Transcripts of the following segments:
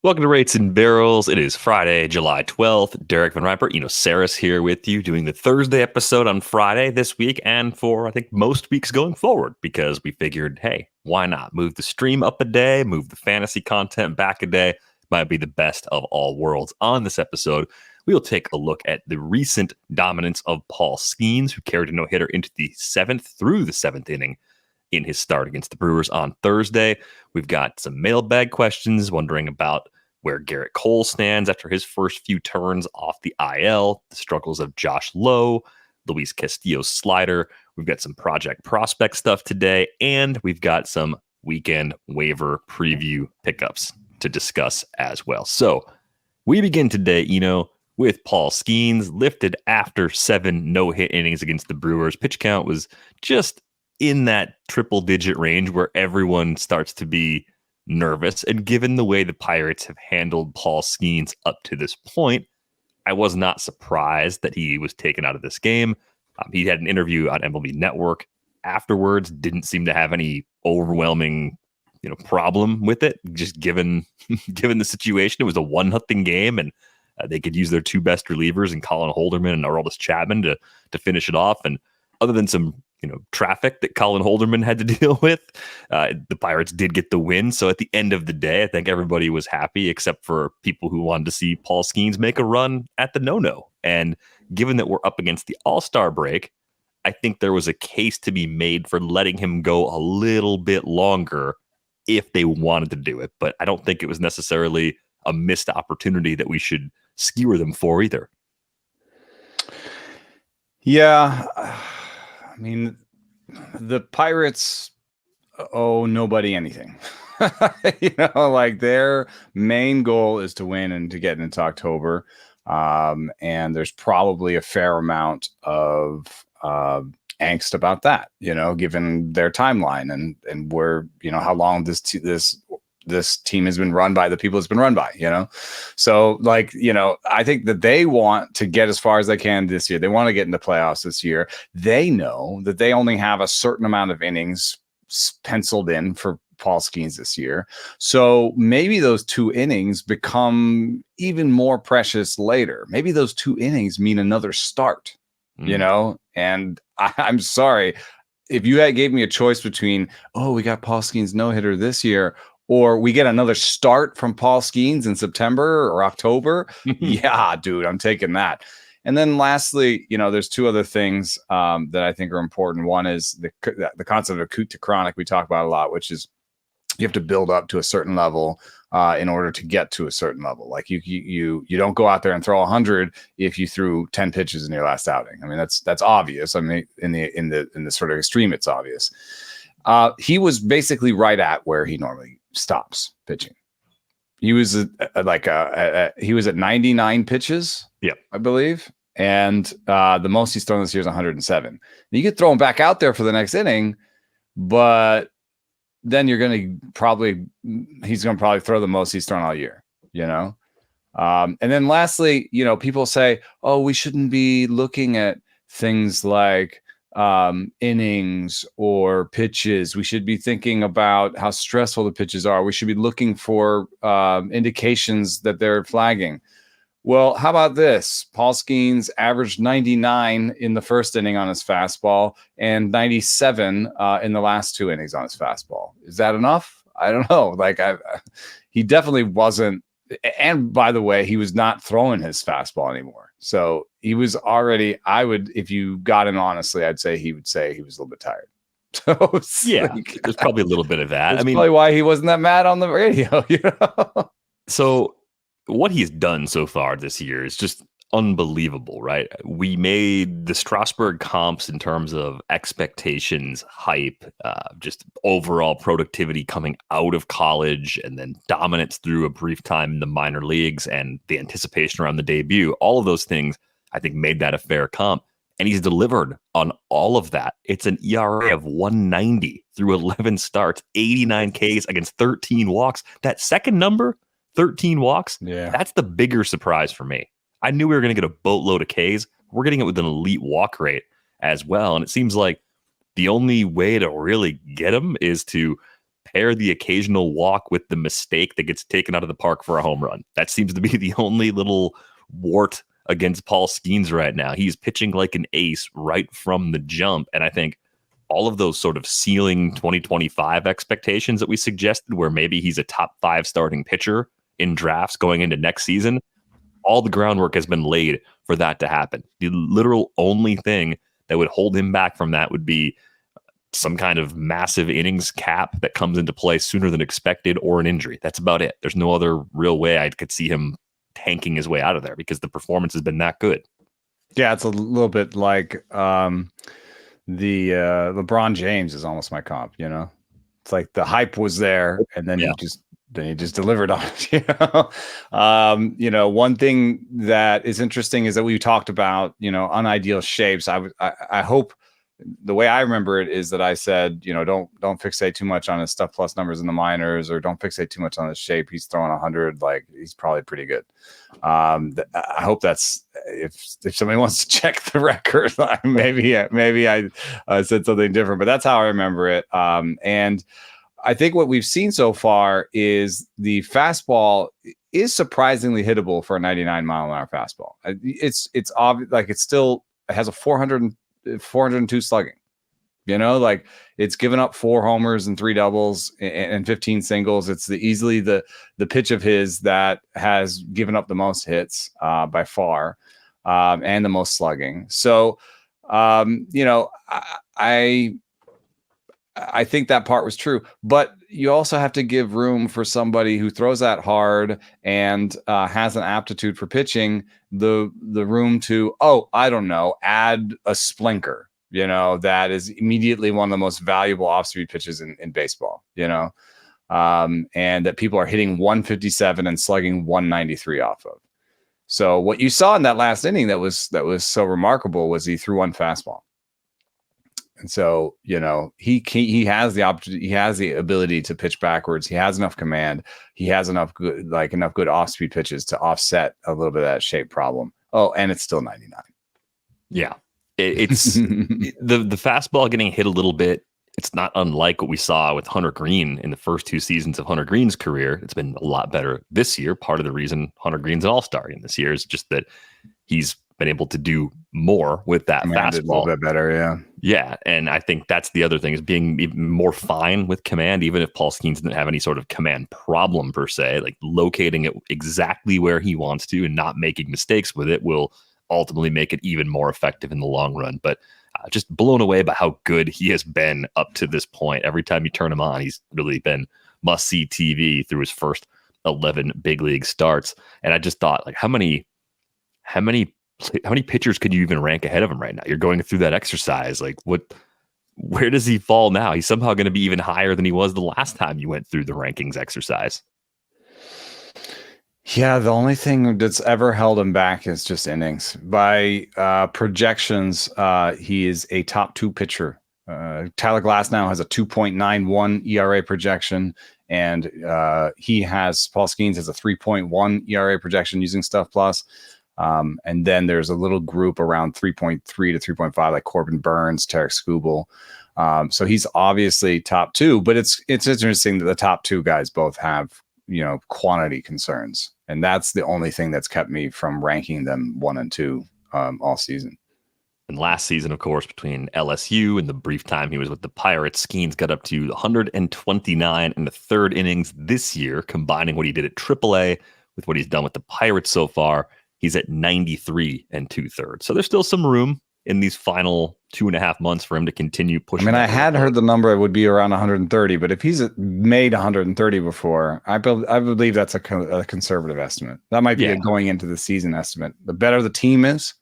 Welcome to Rates and Barrels. It is Friday, July 12th. Derek Van Riper, Saris here with you, doing the Thursday episode on Friday this week and for, I think, most weeks going forward, because we figured, hey, why not? Move the stream up a day, move the fantasy content back a day. Might be the best of all worlds. On this episode, we'll take a look at the recent dominance of Paul Skenes, who carried a no-hitter into the through the seventh inning in his start against the Brewers on Thursday. We've got some mailbag questions, wondering about where Gerrit stands after his first few turns off the IL, the struggles of Josh Lowe, Luis Castillo's slider. We've got some project prospect stuff today, and we've got some weekend waiver preview pickups to discuss as well. So we begin today, with Paul Skenes, lifted after 7 no-hit innings against the Brewers. Pitch count was just in that triple-digit range where everyone starts to be nervous. And given the way the Pirates have handled Paul Skenes up to this point, I was not surprised that he was taken out of this game. He had an interview on MLB Network afterwards, didn't seem to have any overwhelming problem with it, just given the situation. It was a 1-0 game, and they could use their 2 best relievers in Colin Holderman and Aroldis Chapman to finish it off. And other than some traffic that Colin Holderman had to deal with, the Pirates did get the win. So at the end of the day, I think everybody was happy, except for people who wanted to see Paul Skenes make a run at the no-no. And given that we're up against the All-Star break, I think there was a case to be made for letting him go a little bit longer if they wanted to do it. But I don't think it was necessarily a missed opportunity that we should skewer them for either. Yeah. I mean, the Pirates owe nobody anything. Their main goal is to win and to get into October. And there's probably a fair amount of angst about that, given their timeline and where, how long this team has been run by the people it's been run by, So I think that they want to get as far as they can this year. They want to get into playoffs this year. They know that they only have a certain amount of innings penciled in for Paul Skenes this year. So maybe those 2 innings become even more precious later. Maybe those 2 innings mean another start, and I'm sorry. If you gave me a choice between, we got Paul Skenes no-hitter this year, or we get another start from Paul Skenes in September or October, yeah, dude, I'm taking that. And then lastly, there's 2 other things that I think are important. One is the concept of acute to chronic we talk about a lot, which is you have to build up to a certain level in order to get to a certain level. Like you don't go out there and throw 100 if you threw 10 pitches in your last outing. I mean, that's obvious. I mean, in the sort of extreme, it's obvious. He was basically right at where he normally stops pitching. He was he was at 99 pitches, I believe, and the most he's thrown this year is 107. You could throw him back out there for the next inning, but then he's going to probably throw the most he's thrown all year, and then lastly, people say, we shouldn't be looking at things like innings or pitches. We should be thinking about how stressful the pitches are. We should be looking for indications that they're flagging. Well, how about this? Paul Skenes averaged 99 in the first inning on his fastball and 97 in the last 2 innings on his fastball. Is that enough? I don't know. He definitely wasn't. And by the way, he was not throwing his fastball anymore. So he was already, if you got him honestly, I'd say he would say he was a little bit tired. So there's probably a little bit of that. That's probably why he wasn't that mad on the radio. So what he's done so far this year is just unbelievable, right? We made the Strasburg comps in terms of expectations, hype, just overall productivity coming out of college, and then dominance through a brief time in the minor leagues and the anticipation around the debut. All of those things, I think, made that a fair comp. And he's delivered on all of that. It's an ERA of 190 through 11 starts, 89 Ks against 13 walks. That second number, 13 walks, that's the bigger surprise for me. I knew we were going to get a boatload of Ks. We're getting it with an elite walk rate as well. And it seems like the only way to really get him is to pair the occasional walk with the mistake that gets taken out of the park for a home run. That seems to be the only little wart against Paul Skenes right now. He's pitching like an ace right from the jump. And I think all of those sort of ceiling 2025 expectations that we suggested, where maybe he's a top 5 starting pitcher in drafts going into next season, all the groundwork has been laid for that to happen. The literal only thing that would hold him back from that would be some kind of massive innings cap that comes into play sooner than expected, or an injury. That's about it. There's no other real way I could see him tanking his way out of there, because the performance has been that good. Yeah, it's a little bit like the LeBron James is almost my comp. It's like the hype was there, and then he just delivered on it. One thing that is interesting is that we talked about unideal shapes. I hope the way I remember it is that I said, don't fixate too much on his stuff plus numbers in the minors, or don't fixate too much on his shape. He's throwing 100, like he's probably pretty good. I hope that's, if somebody wants to check the record, maybe I said something different, but that's how I remember it. And I think what we've seen so far is the fastball is surprisingly hittable for a 99 mile an hour fastball. It's obvious, like it has a 402 slugging, like it's given up 4 homers and 3 doubles and 15 singles. It's easily the pitch of his that has given up the most hits by far, and the most slugging. So, I think that part was true, but you also have to give room for somebody who throws that hard and has an aptitude for pitching, the room to, add a splinker, that is immediately one of the most valuable off-speed pitches in baseball, and that people are hitting 157 and slugging 193 off of. So what you saw in that last inning that was so remarkable was he threw one fastball. And so, he has the opportunity, he has the ability to pitch backwards. He has enough command. He has enough good off-speed pitches to offset a little bit of that shape problem. Oh, and it's still 99. Yeah. It's the fastball getting hit a little bit. It's not unlike what we saw with Hunter Green in the first 2 seasons of Hunter Green's career. It's been a lot better this year. Part of the reason Hunter Green's an all-star in this year is just that he's been able to do more with that fastball. A little bit better, yeah. Yeah, and I think that's the other thing, is being even more fine with command, even if Paul Skenes didn't have any sort of command problem per se, like locating it exactly where he wants to and not making mistakes with it will ultimately make it even more effective in the long run. But just blown away by how good he has been up to this point. Every time you turn him on, he's really been must-see TV through his first 11 big league starts. And I just thought, like, how many pitchers could you even rank ahead of him right now? You're going through that exercise. Like, where does he fall now? He's somehow going to be even higher than he was the last time you went through the rankings exercise. Yeah, the only thing that's ever held him back is just innings. By projections, he is a top 2 pitcher. Tyler Glasnow has a 2.91 ERA projection, and Paul Skenes has a 3.1 ERA projection using Stuff Plus. And then there's a little group around 3.3 to 3.5, like Corbin Burns, Tarek Skubal. So he's obviously top 2, but it's interesting that the top 2 guys both have, quantity concerns. And that's the only thing that's kept me from ranking them 1 and 2 all season. And last season, of course, between LSU and the brief time he was with the Pirates, Skenes got up to 129 in the 3rd innings this year, combining what he did at AAA with what he's done with the Pirates so far. He's at 93 2/3. So there's still some room in these final 2.5 months for him to continue pushing. I had heard the number would be around 130, but if he's made 130 before, I believe that's a conservative estimate. That might be a going into the season estimate. The better the team is,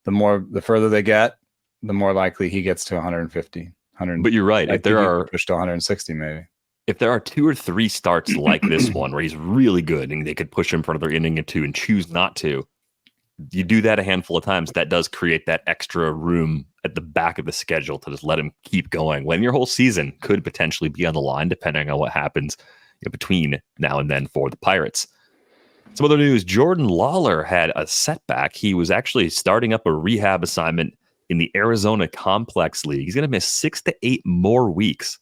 the further they get, the more likely he gets to 150. But you're right. If there are pushed to 160, maybe. If there are 2 or 3 starts like this one where he's really good and they could push him for another inning or 2 and choose not to, you do that a handful of times, that does create that extra room at the back of the schedule to just let him keep going when your whole season could potentially be on the line, depending on what happens between now and then for the Pirates. Some other news, Jordan Lawlar had a setback. He was actually starting up a rehab assignment in the Arizona Complex League. He's going to miss 6 to 8 more weeks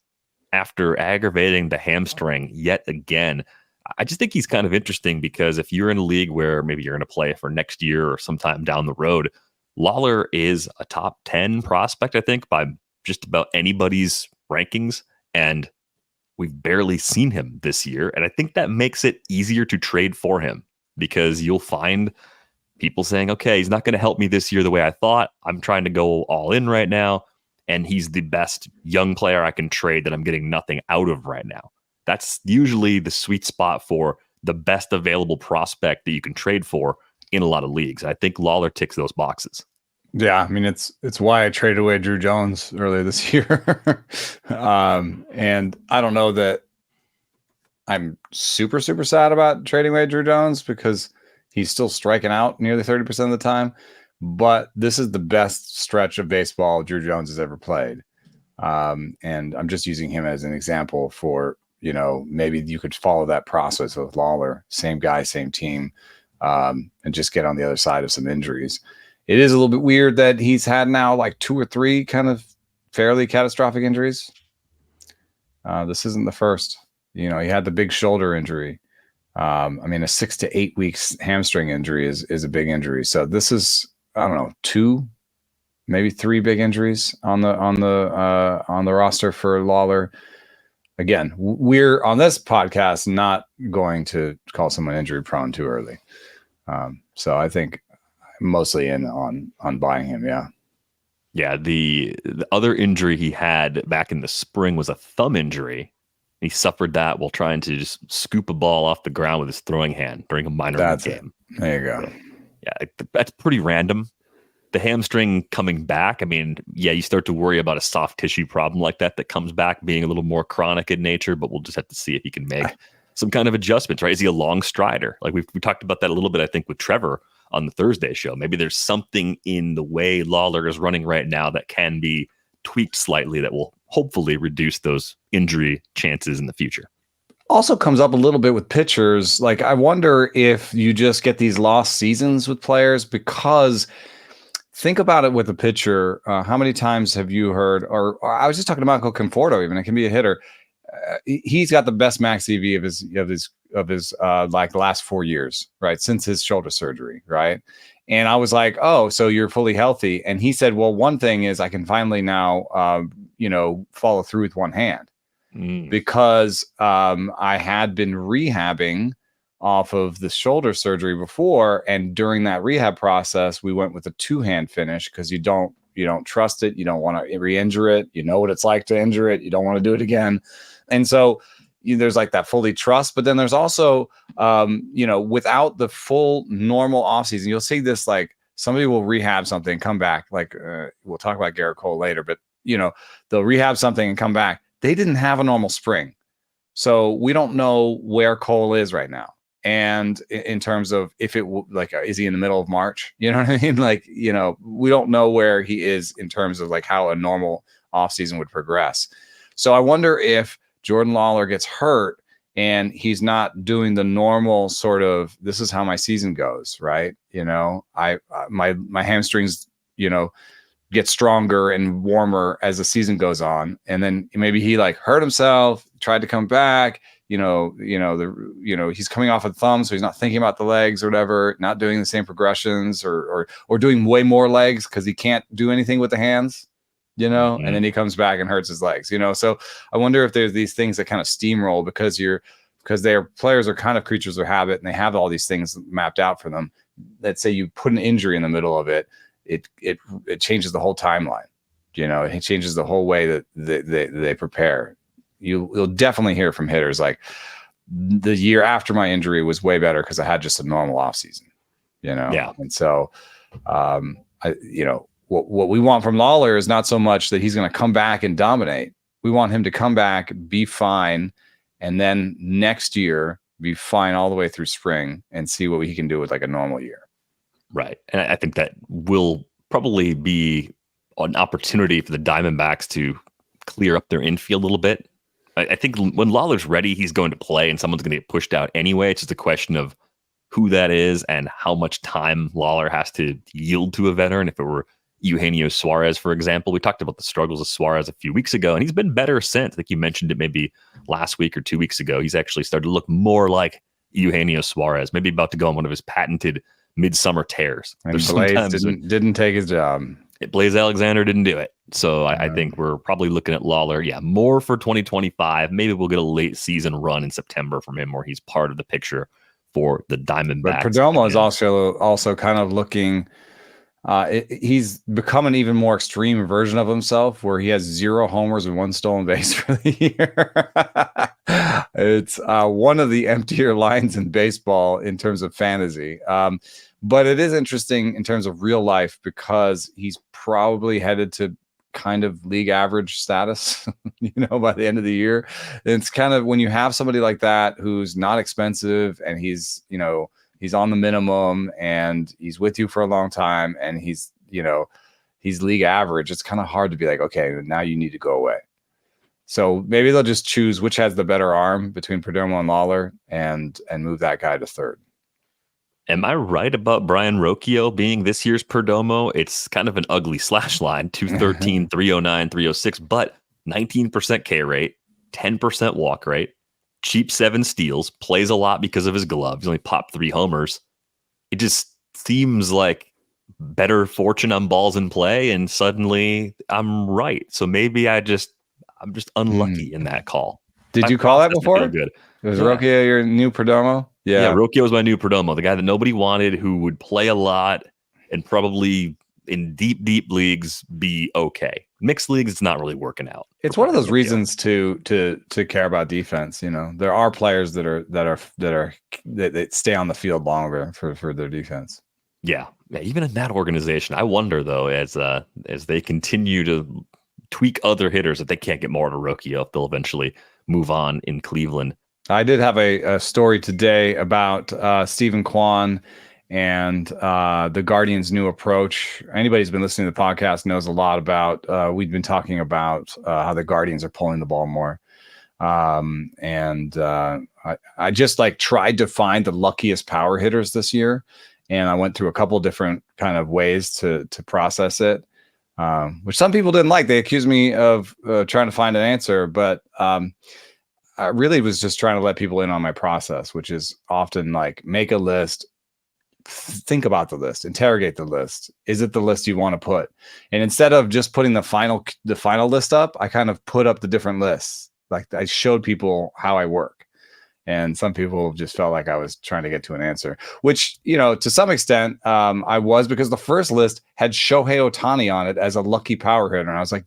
after aggravating the hamstring yet again. I just think he's kind of interesting because if you're in a league where maybe you're going to play for next year or sometime down the road, Lawlar is a top 10 prospect, I think, by just about anybody's rankings. And we've barely seen him this year. And I think that makes it easier to trade for him because you'll find people saying, okay, he's not going to help me this year the way I thought. I'm trying to go all in right now. And he's the best young player I can trade that I'm getting nothing out of right now. That's usually the sweet spot for the best available prospect that you can trade for in a lot of leagues. I think Lawlar ticks those boxes. Yeah, I mean, it's why I traded away Drew Jones earlier this year. And I don't know that I'm super sad about trading away Drew Jones because he's still striking out nearly 30% of the time. But this is the best stretch of baseball Drew Jones has ever played. And I'm just using him as an example for, maybe you could follow that process with Lawlar, same guy, same team, and just get on the other side of some injuries. It is a little bit weird that he's had now like 2 or 3 kind of fairly catastrophic injuries. This isn't the first. He had the big shoulder injury. I mean, a 6 to 8 weeks hamstring injury is a big injury. So this is, I don't know, 2, maybe 3 big injuries on the roster for Lawlar. Again, we're on this podcast not going to call someone injury prone too early. So I think mostly in on buying him. Yeah. The other injury he had back in the spring was a thumb injury. He suffered that while trying to just scoop a ball off the ground with his throwing hand during a minor league game. There you go. So, yeah, that's pretty random. The hamstring coming back, I mean, yeah, you start to worry about a soft tissue problem like that comes back being a little more chronic in nature, but we'll just have to see if he can make some kind of adjustments, right? Is he a long strider? Like we talked about that a little bit, I think, with Trevor on the Thursday show. Maybe there's something in the way Lawlar is running right now that can be tweaked slightly that will hopefully reduce those injury chances in the future. Also comes up a little bit with pitchers. Like, I wonder if you just get these lost seasons with players because think about it with a pitcher. How many times have you heard, or I was just talking to Michael Conforto, even it can be a hitter. He's got the best max EV of his like the last 4 years, right? Since his shoulder surgery. Right. And I was like, oh, so you're fully healthy. And he said, well, one thing is I can finally now, follow through with one hand because I had been rehabbing off of the shoulder surgery before. And during that rehab process, we went with a 2-hand finish because you don't trust it. You don't want to re-injure it. You know what it's like to injure it. You don't want to do it again. And so there's like that fully trust, but then there's also, without the full normal offseason, you'll see this, like somebody will rehab something, come back. Like we'll talk about Gerrit Cole later, but they'll rehab something and come back. They didn't have a normal spring. So we don't know where Cole is right now. And in terms of if it like, is he in the middle of March? You know what I mean? Like, we don't know where he is in terms of like how a normal offseason would progress. So I wonder if Jordan Lawlar gets hurt and he's not doing the normal sort of, this is how my season goes, right? My hamstrings, get stronger and warmer as the season goes on. And then maybe he like hurt himself, tried to come back, he's coming off a thumb, so he's not thinking about the legs or whatever, not doing the same progressions or doing way more legs because he can't do anything with the hands. And then he comes back and hurts his legs, So I wonder if there's these things that kind of steamroll because their players are kind of creatures of habit and they have all these things mapped out for them. Let's say you put an injury in the middle of it, it changes the whole timeline. It changes the whole way that they prepare. You'll definitely hear from hitters like the year after my injury was way better because I had just a normal off season. Yeah. And so, what we want from Lawlar is not so much that he's going to come back and dominate. We want him to come back, be fine, and then next year be fine all the way through spring and see what he can do with like a normal year. Right. And I think that will probably be an opportunity for the Diamondbacks to clear up their infield a little bit. I think when Lawlar's ready, he's going to play and someone's going to get pushed out anyway. It's just a question of who that is and how much time Lawlar has to yield to a veteran. If it were Eugenio Suarez, for example. We talked about the struggles of Suarez a few weeks ago, and he's been better since. I think you mentioned it maybe last week or 2 weeks ago. He's actually started to look more like Eugenio Suarez, maybe about to go on one of his patented midsummer tears. And Blaze didn't take his job. Blaze Alexander didn't do it. So I think we're probably looking at Lawlar. Yeah, more for 2025. Maybe we'll get a late season run in September from him where he's part of the picture for the Diamondbacks. But Perdomo is also kind of looking... he's become an even more extreme version of himself where he has 0 homers and 1 stolen base for the year. It's one of the emptier lines in baseball in terms of fantasy. But it is interesting in terms of real life because he's probably headed to kind of league average status, by the end of the year. And it's kind of when you have somebody like that who's not expensive and he's on the minimum and he's with you for a long time and he's league average. It's kind of hard to be like, okay, now you need to go away. So maybe they'll just choose which has the better arm between Perdomo and Lawlar and move that guy to third. Am I right about Brian Rocchio being this year's Perdomo? It's kind of an ugly slash line, 213, 309, 306, but 19% K rate, 10% walk rate, cheap 7 steals, plays a lot because of his glove. He's only popped 3 homers. It just seems like better fortune on balls in play, and suddenly I'm right. So maybe I'm just unlucky in that call. Did you call that before? Good. Was Rocchio your new Perdomo? Yeah, Rocchio was my new Perdomo, the guy that nobody wanted, who would play a lot and probably in deep leagues be okay. Mixed leagues, it's not really working out. It's one of those reasons to care about defense. There are players that stay on the field longer for their defense. Yeah, even in that organization, I wonder though, as they continue to tweak other hitters, that they can't get more to Rocchio, if they'll eventually move on in Cleveland. I did have a story today about Stephen Kwan and the Guardians' new approach. Anybody who's been listening to the podcast knows a lot about, we've been talking about how the Guardians are pulling the ball more. I just tried to find the luckiest power hitters this year. And I went through a couple different kind of ways to process it, which some people didn't like. They accused me of trying to find an answer, but I really was just trying to let people in on my process, which is often make a list, think about the list, interrogate the list. Is it the list you want to put? And instead of just putting the final list up, I kind of put up the different lists. I showed people how I work. And some people just felt like I was trying to get to an answer, which, to some extent, I was, because the first list had Shohei Ohtani on it as a lucky power hitter. And I was like,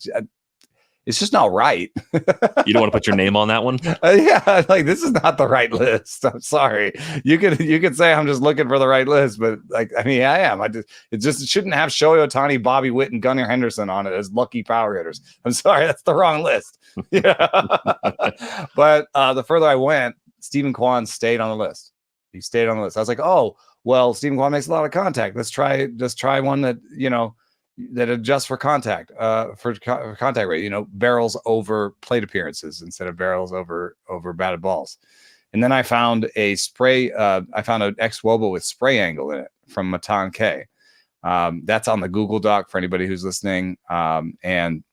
it's just not right. You don't want to put your name on that one? Yeah, this is not the right list. I'm sorry. You could say I'm just looking for the right list, but I am. It shouldn't have Shohei Ohtani, Bobby Witt, and Gunnar Henderson on it as lucky power hitters. I'm sorry, that's the wrong list. Yeah. But the further I went, Stephen Kwan stayed on the list. He stayed on the list. I was like, oh, well, Stephen Kwan makes a lot of contact. Let's try one that, that adjusts for contact, for contact rate, barrels over plate appearances instead of barrels over batted balls. And then I found an ex-Wobo with spray angle in it from Matan K. That's on the Google Doc for anybody who's listening. And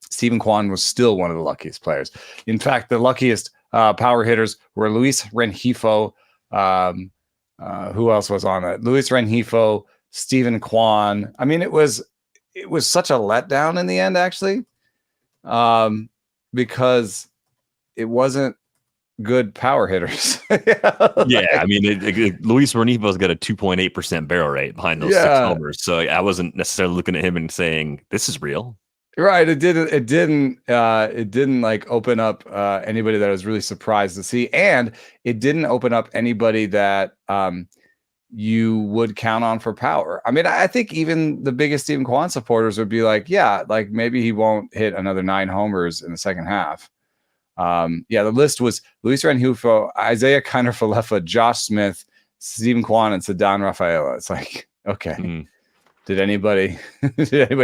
Stephen Kwan was still one of the luckiest players. In fact, the luckiest power hitters were Luis Rengifo. Who else was on it? Luis Rengifo, Stephen Kwan. It was such a letdown in the end, actually, because it wasn't good power hitters. Yeah, Luis Renifo's got a 2.8% barrel rate behind those 6 homers, so I wasn't necessarily looking at him and saying this is real. Right. It didn't open up anybody that I was really surprised to see, and it didn't open up anybody that you would count on for power. I think even the biggest Stephen Kwan supporters would be like, maybe he won't hit another 9 homers in the second half. The list was Luis Rengifo, Isaiah Kiner-Falefa, Josh Smith, Stephen Kwan, and Ceddanne Rafaela. It's like, okay, did anybody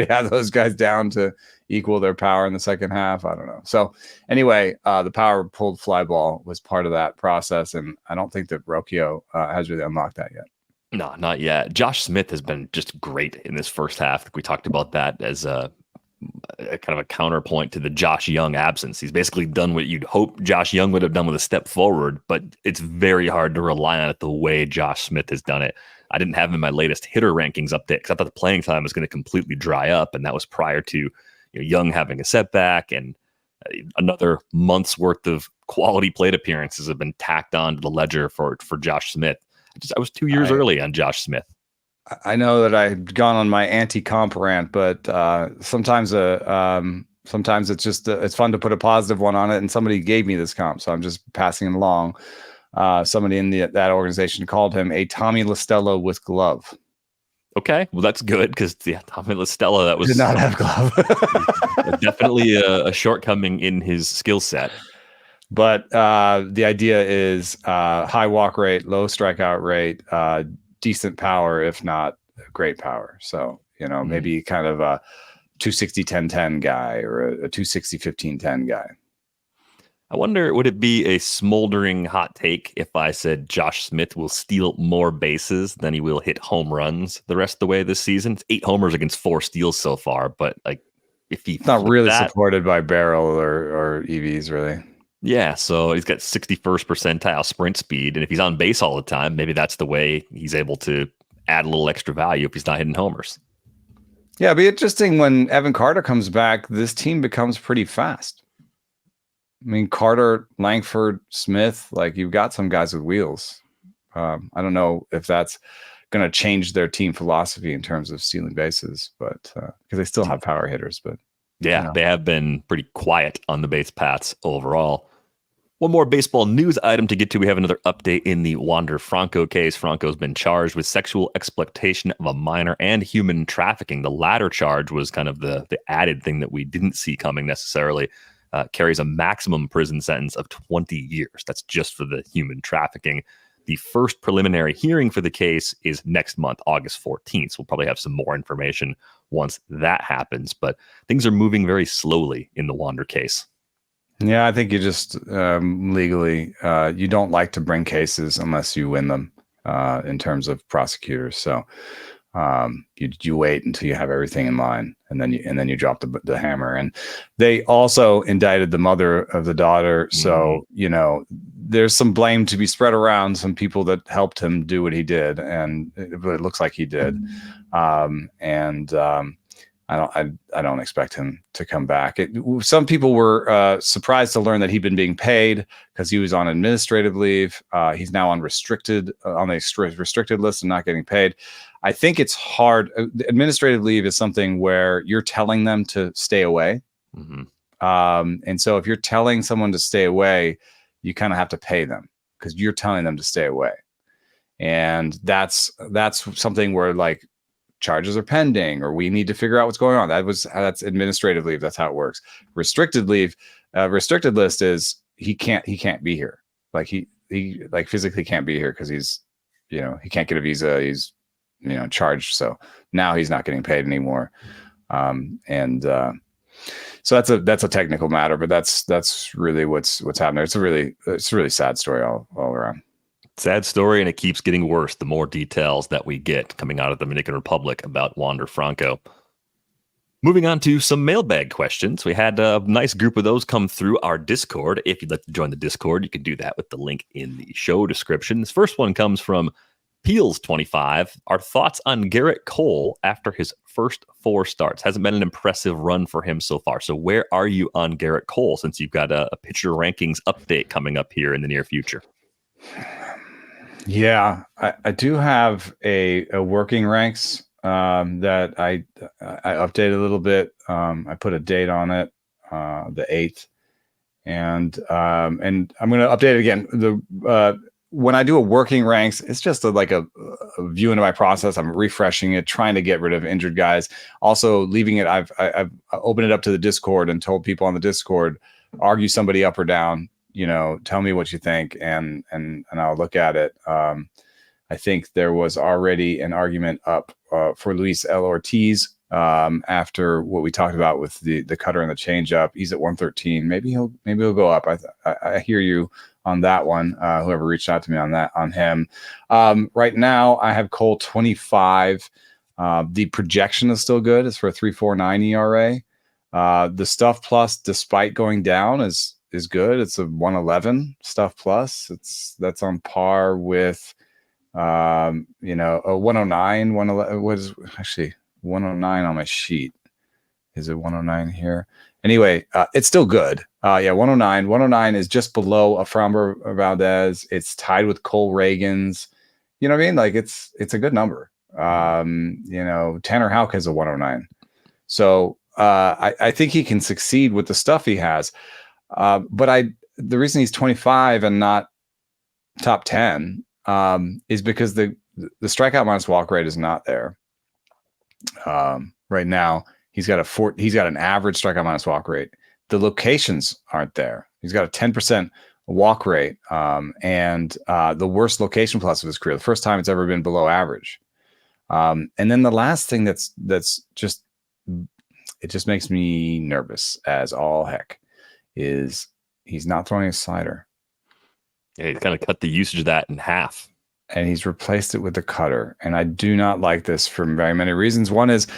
have those guys down to equal their power in the second half? I don't know. So anyway, the power pulled fly ball was part of that process, and I don't think that Rocchio has really unlocked that yet. No, not yet. Josh Smith has been just great in this first half. We talked about that as a kind of a counterpoint to the Josh Young absence. He's basically done what you'd hope Josh Young would have done with a step forward, but it's very hard to rely on it the way Josh Smith has done it. I didn't have him in my latest hitter rankings update because I thought the playing time was going to completely dry up, and that was prior to Young having a setback and another month's worth of quality plate appearances have been tacked on to the ledger for Josh Smith. I was 2 years early on Josh Smith. I know that I've gone on my anti-comp rant, but sometimes it's just it's fun to put a positive one on it. And somebody gave me this comp, so I'm just passing it along. Somebody in that organization called him a Tommy LaStella with glove. Okay, well that's good because Tommy LaStella did not have glove. Definitely a shortcoming in his skill set. But the idea is high walk rate, low strikeout rate, decent power, if not great power. So, maybe kind of a 260-10-10 guy or a 260-15-10 guy. I wonder, would it be a smoldering hot take if I said Josh Smith will steal more bases than he will hit home runs the rest of the way this season? It's 8 homers against 4 steals so far, but if he's not really supported by barrel or EVs, really. Yeah, so he's got 61st percentile sprint speed, and if he's on base all the time, maybe that's the way he's able to add a little extra value if he's not hitting homers. Yeah, it'd be interesting when Evan Carter comes back, this team becomes pretty fast. I mean, Carter, Langford, Smith, you've got some guys with wheels. I don't know if that's going to change their team philosophy in terms of stealing bases, but because they still have power hitters. But yeah, they have been pretty quiet on the base paths overall. One more baseball news item to get to. We have another update in the Wander Franco case. Franco's been charged with sexual exploitation of a minor and human trafficking. The latter charge was kind of the added thing that we didn't see coming necessarily. Carries a maximum prison sentence of 20 years. That's just for the human trafficking. The first preliminary hearing for the case is next month, August 14th. So we'll probably have some more information once that happens. But things are moving very slowly in the Wander case. Yeah, I think you just legally, you don't like to bring cases unless you win them in terms of prosecutors. So you wait until you have everything in line, and then you drop the hammer. And they also indicted the mother of the daughter. So, there's some blame to be spread around some people that helped him do what he did. And it looks like he did. I don't expect him to come back. Some people were surprised to learn that he'd been being paid because he was on administrative leave. He's now on the restricted list and not getting paid. I think it's hard. Administrative leave is something where you're telling them to stay away. Mm-hmm. And so if you're telling someone to stay away, you kind of have to pay them because you're telling them to stay away. And that's something where charges are pending, or we need to figure out what's going on. That's administrative leave. That's how it works. Restricted leave, restricted list is he can't be here. He physically can't be here because he's, he can't get a visa. He's, charged. So now he's not getting paid anymore. So that's a technical matter, but that's really what's happening. It's a really sad story all around. Sad story, and it keeps getting worse the more details that we get coming out of the Dominican Republic about Wander Franco. Moving on to some mailbag questions. We had a nice group of those come through our Discord. If you'd like to join the Discord, you can do that with the link in the show description. This first one comes from Peels25. Our thoughts on Gerrit Cole after his first 4 starts. Hasn't been an impressive run for him so far. So where are you on Gerrit Cole since you've got a pitcher rankings update coming up here in the near future? Yeah, I do have a working ranks that I updated a little bit. I put a date on it, the 8th, and I'm going to update it again. When I do a working ranks, it's just a view into my process. I'm refreshing it, trying to get rid of injured guys. Also leaving it. I've opened it up to the Discord and told people on the Discord, argue somebody up or down. Tell me what you think, and I'll look at it. I think there was already an argument up for Luis L. Ortiz after what we talked about with the cutter and the changeup. He's at 113. Maybe he'll go up. I hear you on that one. Whoever reached out to me on him. Right now, I have Cole 25. The projection is still good. It's for a 3.49 ERA. The stuff plus, despite going down, is good. It's a 111 stuff plus. That's on par with a 109, 111. What is actually 109 on my sheet? Is it 109 here? Anyway, it's still good. 109. 109 is just below a Framber Valdez. It's tied with Cole Reagan's. You know what I mean? Like it's a good number. Tanner Houck has a 109. So I think he can succeed with the stuff he has. But the reason he's 25 and not top 10 is because the strikeout minus walk rate is not there. Right now, he's got an average strikeout minus walk rate. The locations aren't there. He's got a 10% walk rate, and the worst location plus of his career. The first time it's ever been below average. And then the last thing that's just makes me nervous as all heck is he's not throwing a slider. Yeah, he's kind of cut the usage of that in half. And he's replaced it with the cutter. And I do not like this for very many reasons. One is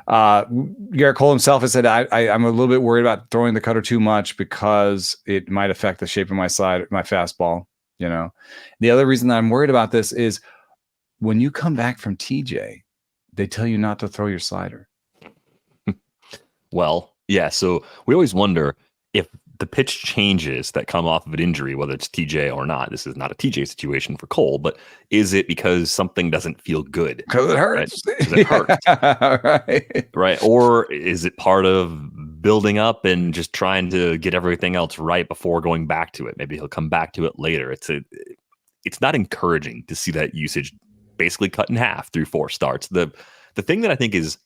Gerrit Cole himself has said, I'm a little bit worried about throwing the cutter too much because it might affect the shape of my fastball. The other reason that I'm worried about this is when you come back from TJ, they tell you not to throw your slider. Well, yeah. So we always wonder if the pitch changes that come off of an injury, whether it's TJ or not. This is not a TJ situation for Cole, but is it because something doesn't feel good? Because it hurts. Right? 'Cause it hurts. Right. Or is it part of building up and just trying to get everything else right before going back to it? Maybe he'll come back to it later. It's not encouraging to see that usage basically cut in half through 4 starts. The thing that I think is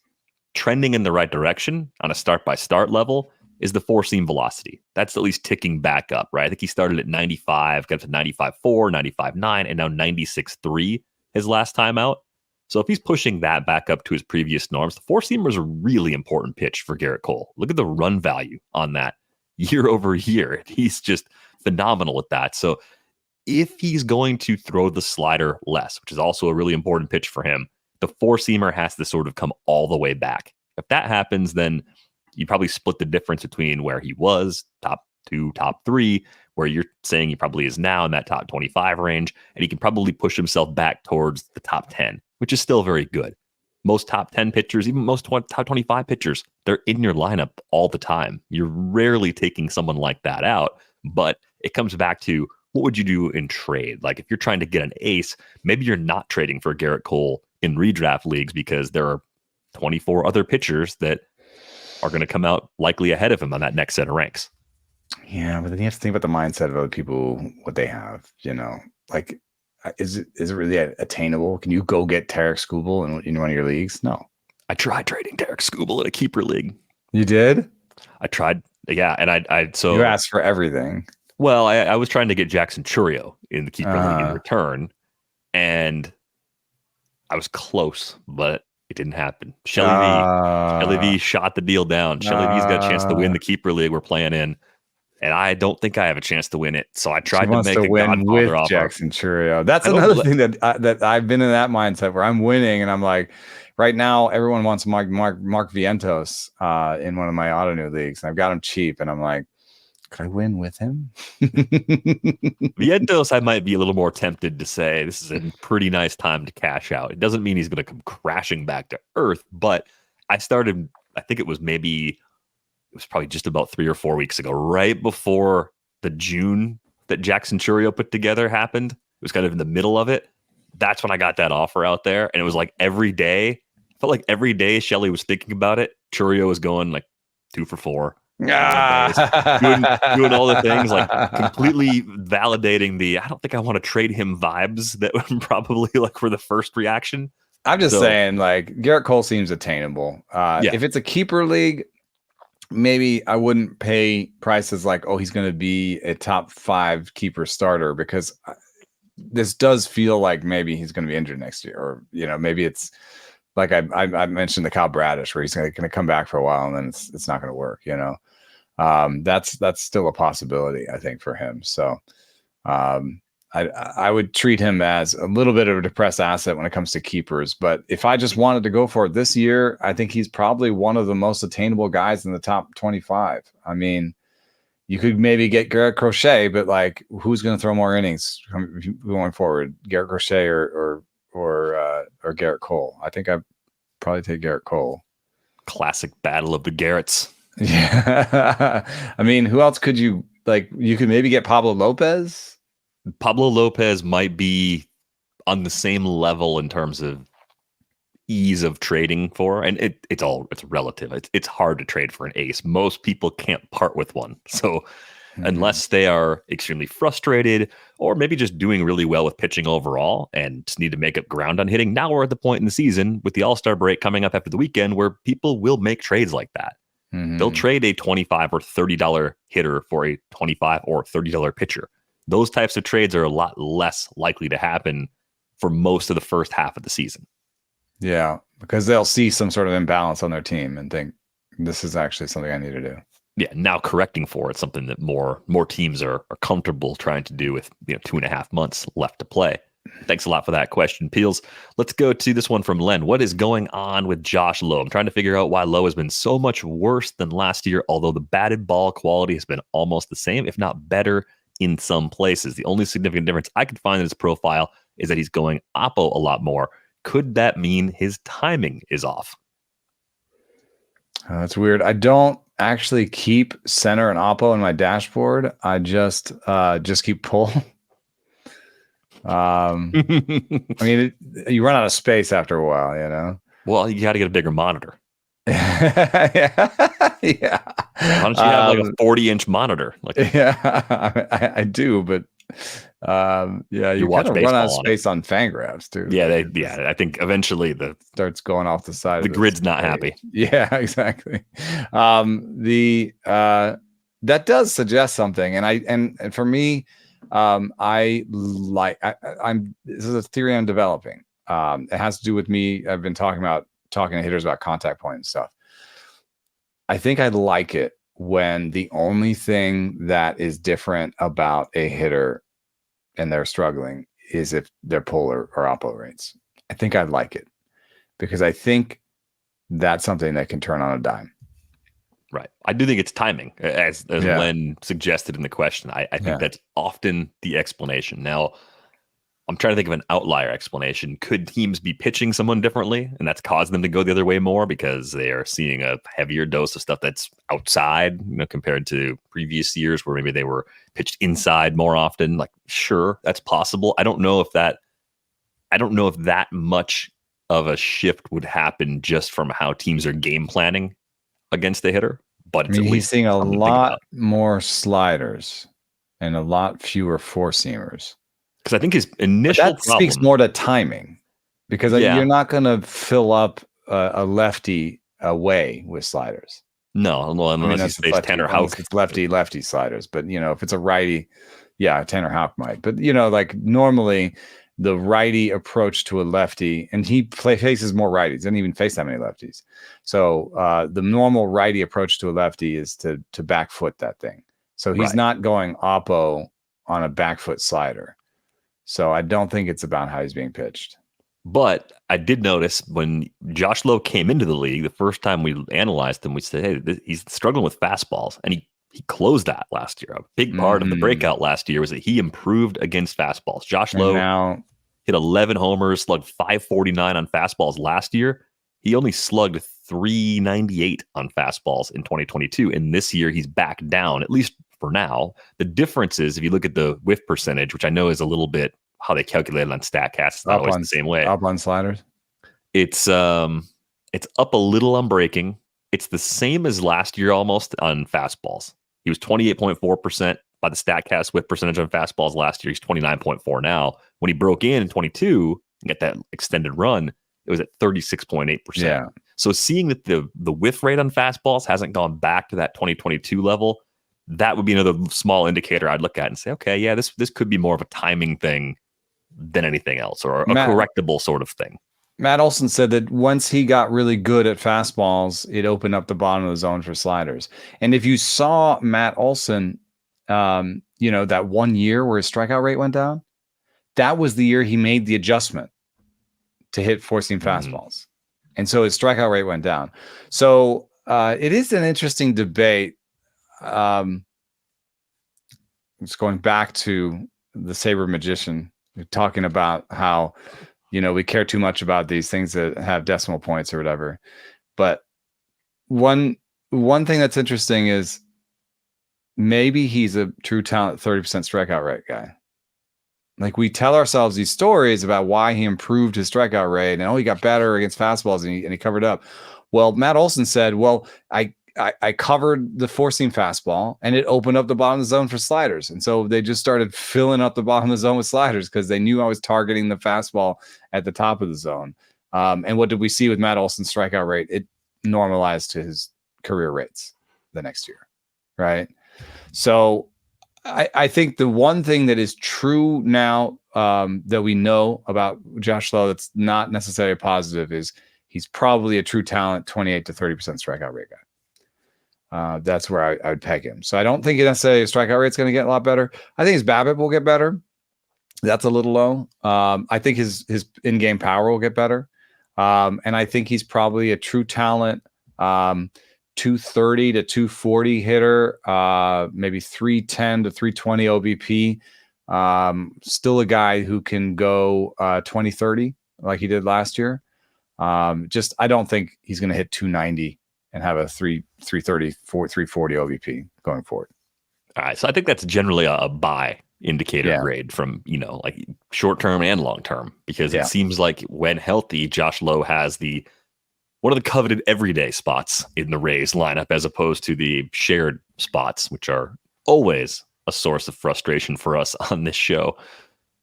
trending in the right direction on a start-by-start level is the 4-seam velocity. That's at least ticking back up, right? I think he started at 95, got to 95.4, 95.9, and now 96.3 his last time out. So if he's pushing that back up to his previous norms, the 4-seamer is a really important pitch for Gerrit Cole. Look at the run value on that year over year. He's just phenomenal at that. So if he's going to throw the slider less, which is also a really important pitch for him, the 4-seamer has to sort of come all the way back. If that happens, then you probably split the difference between where he was, top 2, top 3, where you're saying he probably is now in that top 25 range, and he can probably push himself back towards the top 10, which is still very good. Most top 10 pitchers, even most top 25 pitchers, they're in your lineup all the time. You're rarely taking someone like that out, but it comes back to what would you do in trade? Like if you're trying to get an ace, maybe you're not trading for Gerrit Cole in redraft leagues because there are 24 other pitchers that are going to come out likely ahead of him on that next set of ranks. Yeah, but then you have to think about the mindset of other people, what they have, like, is it really attainable? Can you go get Tarek Skubal in one of your leagues? No. I tried trading Tarek Skubal in a keeper league. You did? I tried. Yeah. And so you asked for everything. Well, I was trying to get Jackson Chourio in the keeper league in return, and I was close, but it didn't happen. Shelly V shot the deal down. Shelly V's got a chance to win the keeper league we're playing in, and I don't think I have a chance to win it. So I tried to make a Godfather offer. Jackson Chourio. That's another thing that I've been in that mindset where I'm winning, and I'm like, right now everyone wants Mark Vientos in one of my auto new leagues, and I've got him cheap, and I'm like, could I win with him? Vientos, I might be a little more tempted to say this is a pretty nice time to cash out. It doesn't mean he's going to come crashing back to earth, but I think it was probably just about 3 or 4 weeks ago, right before the June that Jackson Chourio put together happened. It was kind of in the middle of it. That's when I got that offer out there. And it was like every day, felt like every day Shelly was thinking about it. Chourio was going like 2 for 4. Doing all the things, like completely validating I don't think I want to trade him vibes that were probably like for the first reaction. I'm just saying, like, Gerrit Cole seems attainable. If it's a keeper league, maybe I wouldn't pay prices like, oh, he's going to be a top 5 keeper starter, because this does feel like maybe he's going to be injured next year, or maybe it's like I mentioned the Kyle Bradish, where he's going to come back for a while and then it's not going to work. That's still a possibility, I think, for him. So I would treat him as a little bit of a depressed asset when it comes to keepers. But if I just wanted to go for it this year, I think he's probably one of the most attainable guys in the top 25. I mean, you could maybe get Garrett Crochet, but like, who's going to throw more innings going forward, Garrett Crochet or Garrett Cole? I think I'd probably take Garrett Cole. Classic battle of the Gerrits. Yeah. I mean, who else could you like? You could maybe get Pablo Lopez. Pablo Lopez might be on the same level in terms of ease of trading for, and it's relative. It's hard to trade for an ace. Most people can't part with one. So unless they are extremely frustrated or maybe just doing really well with pitching overall and just need to make up ground on hitting, now we're at the point in the season with the All-Star break coming up after the weekend where people will make trades like that. They'll trade a $25 or $30 hitter for a $25 or $30 pitcher. Those types of trades are a lot less likely to happen for most of the first half of the season. Yeah, because they'll see some sort of imbalance on their team and think, this is actually something I need to do. Yeah, now correcting for it, something that more teams are comfortable trying to do with 2.5 months left to play. Thanks a lot for that question, Peels. Let's go to this one from Len. What is going on with Josh Lowe? I'm trying to figure out why Lowe has been so much worse than last year, although the batted ball quality has been almost the same, if not better, in some places. The only significant difference I could find in his profile is that he's going oppo a lot more. Could that mean his timing is off? That's weird. I don't actually keep center and oppo in my dashboard. I just keep pull. I mean, you run out of space after a while, Well, you got to get a bigger monitor. Yeah. Why don't you have like a 40-inch monitor? I do, but you kind of run out of space on Fangraphs too. Yeah, I think eventually the starts going off the side. The grid's not happy. Yeah, exactly. That does suggest something, and for me, this is a theory I'm developing. It has to do with me. I've been talking to hitters about contact point and stuff. I think I like it when the only thing that is different about a hitter and they're struggling is if their pull or oppo rates. I think I'd like it because I think that's something that can turn on a dime. Right. I do think it's timing, as Len suggested in the question. I think that's often the explanation. Now, I'm trying to think of an outlier explanation. Could teams be pitching someone differently, and that's caused them to go the other way more because they are seeing a heavier dose of stuff that's outside, compared to previous years where maybe they were pitched inside more often? Like, sure, that's possible. I don't know if that much of a shift would happen just from how teams are game planning against the hitter. But it's at least he's seeing a lot more sliders and a lot fewer four seamers. Because I think his initial problem speaks more to timing, because you're not going to fill up a lefty away with sliders. No, unless he stays Tanner Houck. It's lefty sliders. But, if it's a righty, Tanner Houck might. But, like normally the righty approach to a lefty, and he faces more righties, doesn't even face that many lefties. So the normal righty approach to a lefty is to back foot that thing. So he's not going oppo on a back foot slider. So I don't think it's about how he's being pitched. But I did notice when Josh Lowe came into the league, the first time we analyzed him, we said, hey, he's struggling with fastballs. And he closed that last year. A big part of the breakout last year was that he improved against fastballs. Josh Lowe hit 11 homers, slugged 549 on fastballs last year. He only slugged 398 on fastballs in 2022. And this year he's back down, at least for now. The difference is, if you look at the whiff percentage, which I know is a little bit how they calculate it on StatCast, it's not always the same way. Up on sliders? It's up a little on breaking. It's the same as last year almost on fastballs. He was 28.4% by the StatCast whiff percentage on fastballs last year. He's 29.4 now. When he broke in 22 and got that extended run, it was at 36.8%. Yeah. So seeing that the whiff rate on fastballs hasn't gone back to that 2022 level, that would be another small indicator I'd look at and say, okay, yeah, this could be more of a timing thing than anything else, or a correctable sort of thing. Matt Olson said that once he got really good at fastballs, it opened up the bottom of the zone for sliders. And if you saw Matt Olson that 1 year where his strikeout rate went down, that was the year he made the adjustment to hit four-seam fastballs. And so his strikeout rate went down. So it is an interesting debate. It's going back to the Saber Magician, talking about how, we care too much about these things that have decimal points or whatever. But one thing that's interesting is maybe he's a true talent, 30% strikeout rate guy. Like, we tell ourselves these stories about why he improved his strikeout rate and he got better against fastballs and he covered up. Well, Matt Olson said, well, I covered the four-seam fastball and it opened up the bottom of the zone for sliders. And so they just started filling up the bottom of the zone with sliders because they knew I was targeting the fastball at the top of the zone. And what did we see with Matt Olson's strikeout rate? It normalized to his career rates the next year, right? So I think the one thing that is true now that we know about Josh Lowe that's not necessarily positive is he's probably a true talent, 28 to 30% strikeout rate guy. That's where I would peg him. So I don't think necessarily his strikeout rate's going to get a lot better. I think his BABIP will get better. That's a little low. I think his in-game power will get better. And I think he's probably a true talent, 230 to 240 hitter, maybe 310 to 320 OBP. Still a guy who can go 20-30 like he did last year. I don't think he's going to hit 290 and have a 330, 340 OBP going forward. All right. So I think that's generally a buy indicator grade from, like short-term and long-term, because it seems like when healthy, Josh Lowe has one of the coveted everyday spots in the Rays lineup, as opposed to the shared spots, which are always a source of frustration for us on this show.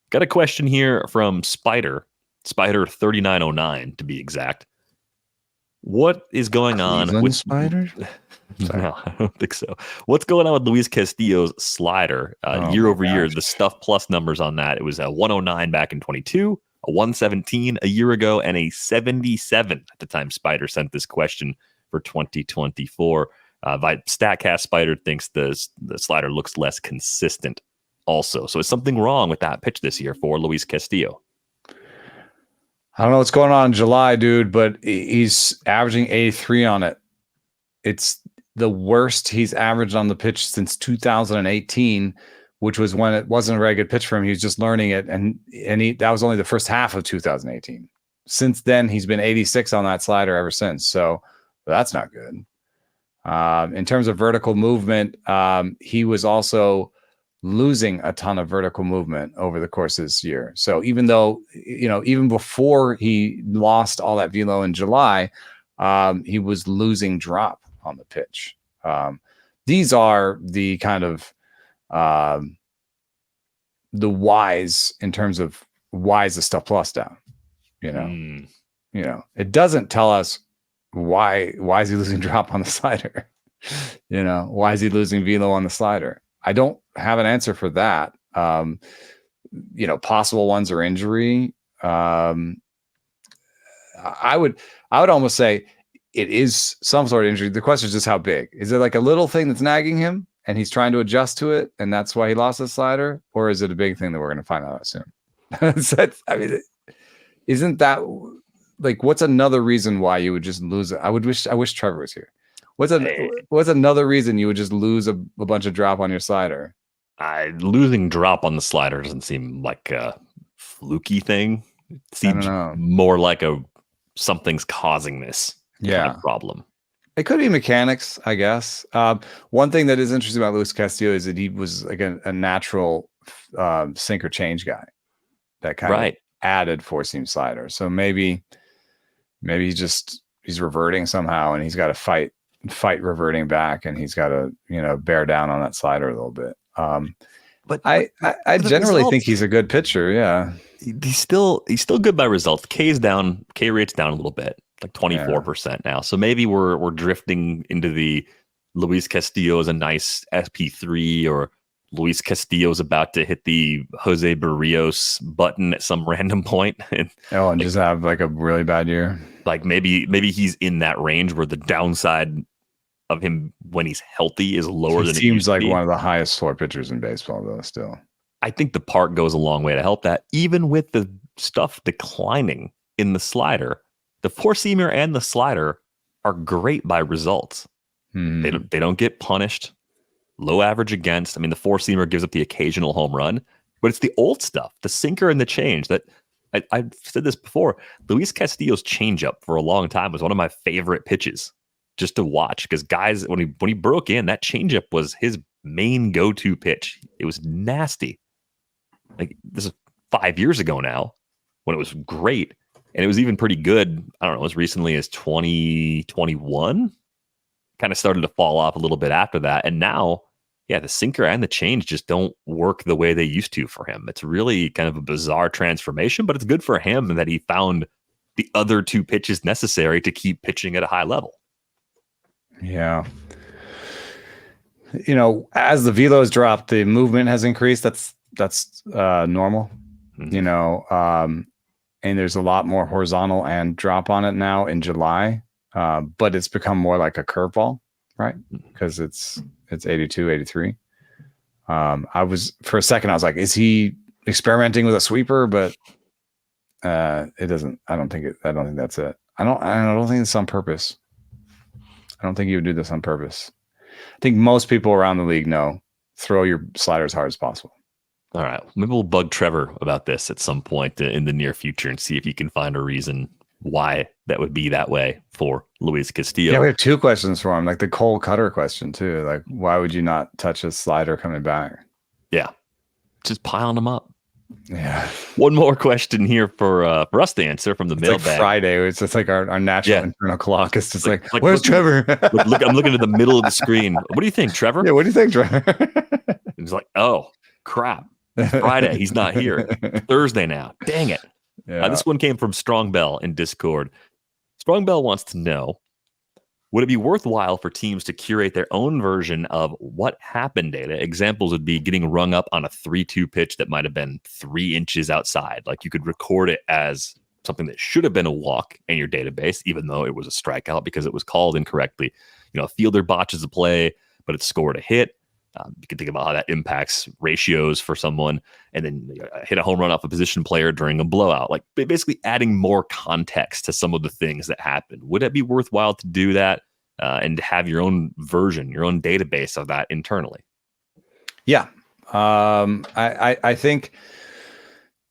Got a question here from Spider 3909 to be exact. What is going on with Spider? No, I don't think so. What's going on with Luis Castillo's slider? Year over year, the stuff plus numbers on that, it was a 109 back in 22, a 117 a year ago, and a 77 at the time Spider sent this question for 2024. StatCast Spider thinks the slider looks less consistent also. So is something wrong with that pitch this year for Luis Castillo? I don't know what's going on in July, dude, but he's averaging 83 on it. It's the worst he's averaged on the pitch since 2018, which was when it wasn't a very good pitch for him. He was just learning it, and that was only the first half of 2018. Since then, he's been 86 on that slider ever since. So that's not good. In terms of vertical movement, he was also losing a ton of vertical movement over the course of this year. So even though, even before he lost all that velo in July, he was losing drop on the pitch. These are the kind of the whys in terms of why is the stuff plus down. It doesn't tell us why is he losing drop on the slider. Why is he losing velo on the slider? I don't have an answer for that. Possible ones are injury. I would almost say it is some sort of injury. The question is just how big. Is it like a little thing that's nagging him and he's trying to adjust to it, and that's why he lost the slider? Or is it a big thing that we're going to find out soon? Isn't that like, what's another reason why you would just lose it? I wish Trevor was here. What's another reason you would just lose a bunch of drop on your slider? Losing drop on the slider doesn't seem like a fluky thing. It seems more like something's causing this kind of problem. It could be mechanics, I guess. One thing that is interesting about Luis Castillo is that he was like a natural sinker change guy that kind of added four-seam slider. So maybe he's reverting somehow, and he's got to fight reverting back, and he's got to bear down on that slider a little bit. But I generally think he's a good pitcher. Yeah, he's still good by results. K rate's down a little bit, like 24% now. So maybe we're drifting into the Luis Castillo is a nice SP3, or Luis Castillo is about to hit the Jose Barrios button at some random point, and just have like a really bad year. Like maybe he's in that range where the downside of him when he's healthy is lower than it seems used to like be. one of the highest floor pitchers in baseball, though. Still, I think the park goes a long way to help that. Even with the stuff declining in the slider, the four-seamer and the slider are great by results. They don't get punished. Low average against. I mean, the four-seamer gives up the occasional home run, but it's the old stuff, the sinker and the change that I've said this before. Luis Castillo's changeup for a long time was one of my favorite pitches just to watch because guys, when he broke in, that changeup was his main go-to pitch. It was nasty. Like this is 5 years ago now when it was great. And it was even pretty good. I don't know, as recently as 2021. Kind of started to fall off a little bit after that. And now, yeah, the sinker and the change just don't work the way they used to for him. It's really kind of a bizarre transformation, but it's good for him that he found the other two pitches necessary to keep pitching at a high level. Yeah. You know, as the velos dropped, the movement has increased. That's normal, you know, and there's a lot more horizontal and drop on it now in July. But it's become more like a curveball, right? Because it's 82, 83. I was for a second, I was like, is he experimenting with a sweeper? But it doesn't. I don't think that's it. I don't think it's on purpose. I don't think he would do this on purpose. I think most people around the league know throw your slider as hard as possible. All right, maybe we'll bug Trevor about this at some point in the near future and see if he can find a reason why that would be that way for Luis Castillo. Yeah, we have two questions for him, like the Cole Cutter question too. Like, why would you not touch a slider coming back? Yeah, just piling them up. Yeah. One more question here for us to answer from the mailbag. Like Friday, it's just like our natural internal clock. It's just like where's looking, Trevor? look, I'm looking at the middle of the screen. What do you think, Trevor? Yeah, what do you think, Trevor? He's like, oh crap, Friday, he's not here. Thursday now. Dang it. Yeah. This one came from Strong Bell in Discord. Strong Bell wants to know, would it be worthwhile for teams to curate their own version of what happened data? Examples would be getting rung up on a 3-2 pitch that might have been 3 inches outside. Like you could record it as something that should have been a walk in your database, even though it was a strikeout because it was called incorrectly. You know, a fielder botches a play, but it scored a hit. You can think about how that impacts ratios for someone, and then hit a home run off a position player during a blowout. Like basically adding more context to some of the things that happened. Would it be worthwhile to do that and to have your own version, your own database of that internally? Yeah, I think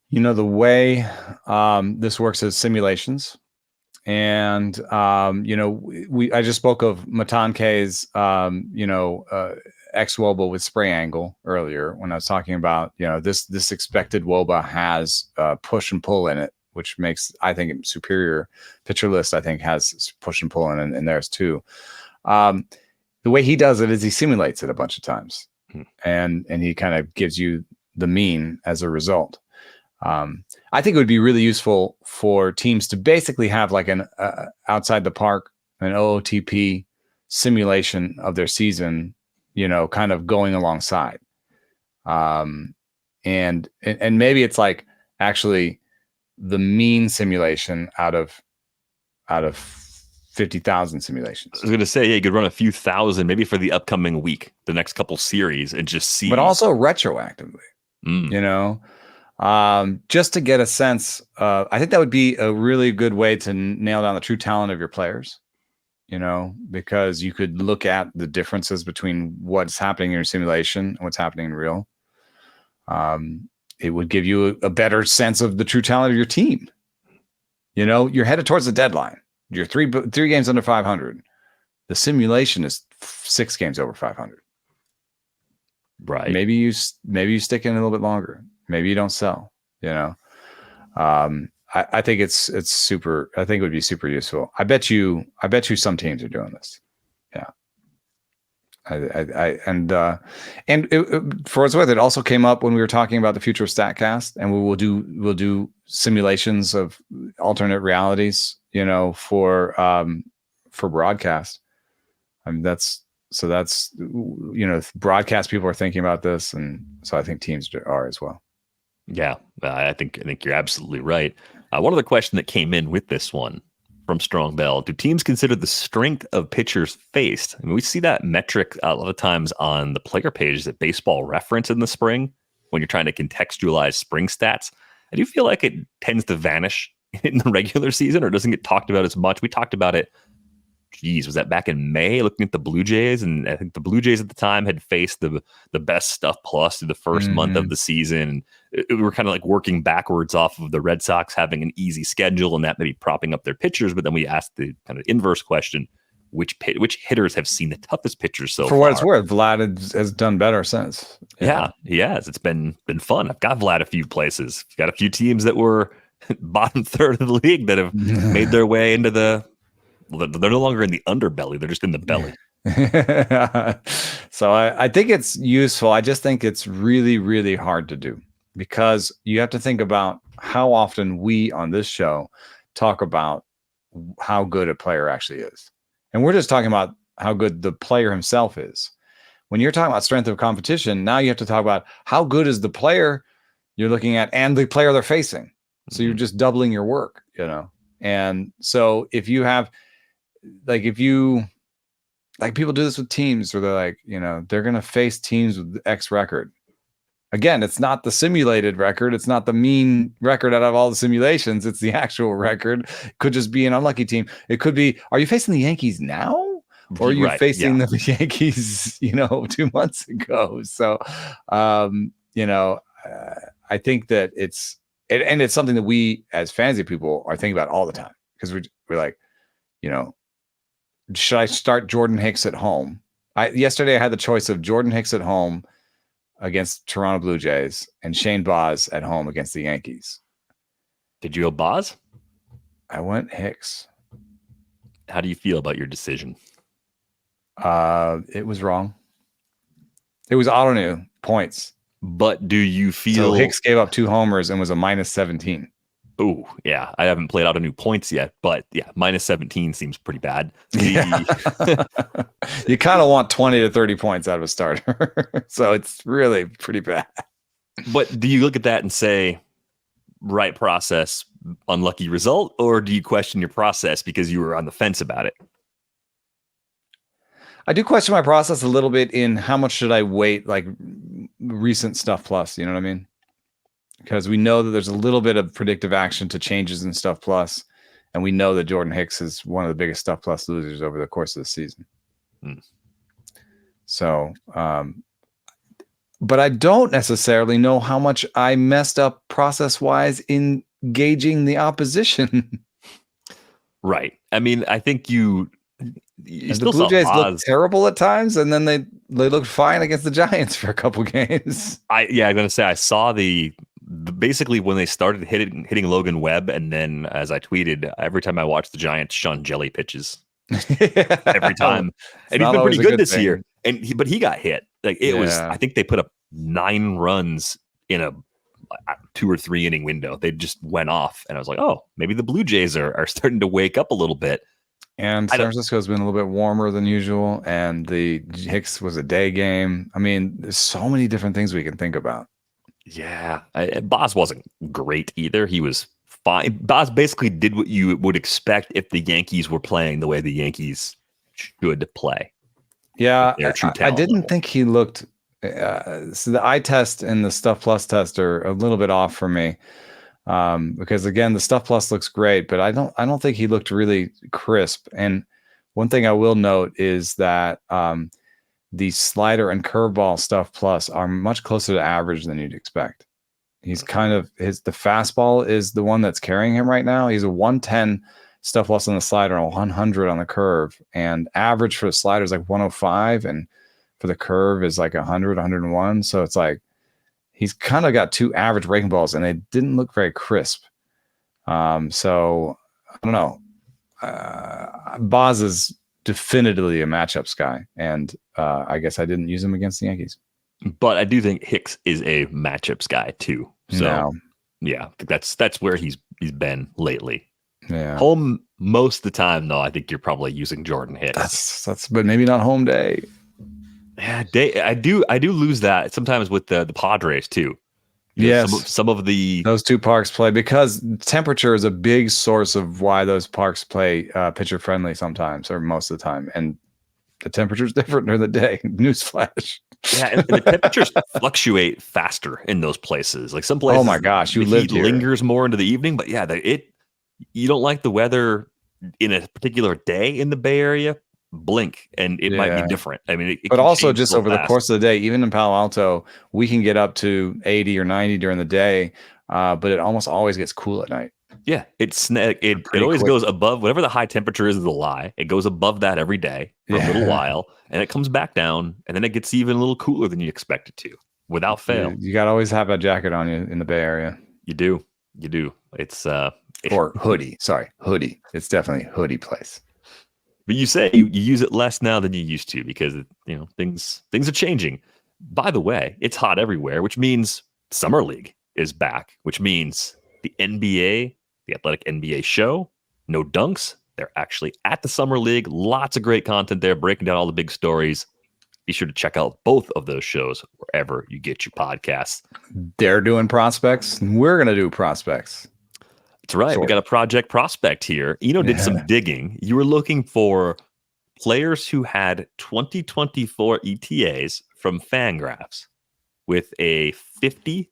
you know the way this works is simulations, and you know I just spoke of Matanke's X Woba with spray angle earlier when I was talking about, you know, this expected Woba has push and pull in it, which makes, I think, superior pitcher list, I think, has push and pull in theirs too. The way he does it is he simulates it a bunch of times and he kind of gives you the mean as a result. I think it would be really useful for teams to basically have like an outside the park, an OOTP simulation of their season, you know, kind of going alongside. And maybe it's like actually the mean simulation out of 50,000 simulations. I was going to say, yeah, you could run a few thousand, maybe for the upcoming week, the next couple series, and just see. But also retroactively, you know, just to get a sense. I think that would be a really good way to nail down the true talent of your players. You know, because you could look at the differences between what's happening in your simulation and what's happening in real. It would give you a better sense of the true talent of your team. You know, you're headed towards the deadline. You're three games under 500. The simulation is 6 games over 500. Right. Maybe you stick in a little bit longer. Maybe you don't sell. You know. I think it's super. I think it would be super useful. I bet you some teams are doing this. Yeah. And for what's worth, it also came up when we were talking about the future of StatCast, and we'll do simulations of alternate realities, you know, for broadcast. I mean, that's you know, broadcast people are thinking about this, and so I think teams are as well. Yeah, I think you're absolutely right. One other question that came in with this one from Strong Bell. Do teams consider the strength of pitchers faced? I mean, we see that metric a lot of times on the player pages at Baseball Reference in the spring when you're trying to contextualize spring stats. I do feel like it tends to vanish in the regular season or doesn't get talked about as much. We talked about it. Geez, was that back in May looking at the Blue Jays? And I think the Blue Jays at the time had faced the best stuff plus through the first month of the season. We were kind of like working backwards off of the Red Sox having an easy schedule and that maybe propping up their pitchers. But then we asked the kind of inverse question, which hitters have seen the toughest pitchers so far? For what it's worth, Vlad has done better since. Yeah, he has. It's been fun. I've got Vlad a few places. Got a few teams that were bottom third of the league that have made their way into the... Well, they're no longer in the underbelly. They're just in the belly. So I think it's useful. I just think it's really, really hard to do because you have to think about how often we on this show talk about how good a player actually is. And we're just talking about how good the player himself is. When you're talking about strength of competition, now you have to talk about how good is the player you're looking at and the player they're facing. So you're just doubling your work, And so if you have... if people do this with teams where they're like, they're going to face teams with X record. Again, it's not the simulated record. It's not the mean record out of all the simulations. It's the actual record. It could just be an unlucky team. It could be, are you facing the Yankees now? Or are you facing the Yankees, 2 months ago? So, I think that it's something that we as fantasy people are thinking about all the time because we're like, should I start Jordan Hicks at home? Yesterday I had the choice of Jordan Hicks at home against Toronto Blue Jays and Shane Baz at home against the Yankees. Did you go Baz? I went Hicks. How do you feel about your decision? It was wrong. It was auto-new points. But do you feel... So Hicks gave up 2 homers and was a minus 17. Oh, yeah. I haven't played out a new points yet, but yeah, minus 17 seems pretty bad. You kind of want 20 to 30 points out of a starter. So it's really pretty bad. But do you look at that and say, right process, unlucky result? Or do you question your process because you were on the fence about it? I do question my process a little bit in how much should I weight like recent stuff plus, you know what I mean? Because we know that there's a little bit of predictive action to changes in Stuff Plus, and we know that Jordan Hicks is one of the biggest Stuff Plus losers over the course of the season. So, but I don't necessarily know how much I messed up process-wise in gauging the opposition. Right. I mean, I think you the Blue Jays looked terrible at times, and then they looked fine against the Giants for a couple games. I'm gonna say I saw basically when they started hitting Logan Webb, and then as I tweeted, every time I watch the Giants, Sean Jelly pitches every time, and he's been pretty good this year. But he got hit. Like it was, I think they put up 9 runs in a 2 or 3 inning window. They just went off, and I was like, oh, maybe the Blue Jays are starting to wake up a little bit. And San Francisco's been a little bit warmer than usual, and the Hicks was a day game. I mean, there's so many different things we can think about. Yeah, Baz wasn't great either. He was fine. Baz basically did what you would expect if the Yankees were playing the way the Yankees should play. Yeah, I didn't think he looked. So the eye test and the Stuff Plus test are a little bit off for me because again, the Stuff Plus looks great, but I don't think he looked really crisp. And one thing I will note is that the slider and curveball Stuff Plus are much closer to average than you'd expect. He's kind of the fastball is the one that's carrying him right now. He's a 110 Stuff Plus on the slider and 100 on the curve, and average for the slider is like 105, and for the curve is like 100, 101. So it's like he's kind of got 2 average breaking balls, and they didn't look very crisp. So I don't know. Baz is definitively a matchups guy, and I guess I didn't use him against the Yankees. But I do think Hicks is a matchups guy too. So yeah, that's where he's been lately. Yeah, home most of the time though. I think you're probably using Jordan Hicks. That's but maybe not home day. Yeah, I do lose that sometimes with the Padres too. Yes. Some of those two parks play because temperature is a big source of why those parks play pitcher friendly sometimes or most of the time. And the temperature is different during the day. Newsflash. Yeah, and the temperatures fluctuate faster in those places. Like some places, oh my gosh, the heat lingers more into the evening. But yeah, you don't like the weather in a particular day in the Bay Area, blink and it might be different. I mean, but also just over the course of the day, even in Palo Alto, we can get up to 80 or 90 during the day, but it almost always gets cool at night. Yeah, it always goes above whatever the high temperature is the lie. It goes above that every day for a little while, and it comes back down, and then it gets even a little cooler than you expect it to, without fail. You got to always have a jacket on you in the Bay Area. You do. It's or hoodie. Sorry, hoodie. It's definitely a hoodie place. But you say you use it less now than you used to because things are changing. By the way, it's hot everywhere, which means Summer League is back, which means the NBA, the Athletic NBA show, no dunks. They're actually at the Summer League. Lots of great content there, breaking down all the big stories. Be sure to check out both of those shows wherever you get your podcasts. They're doing prospects. We're going to do prospects. That's right. We got a project prospect here. Eno did some digging. You were looking for players who had 2024 ETAs from Fangraphs with a 50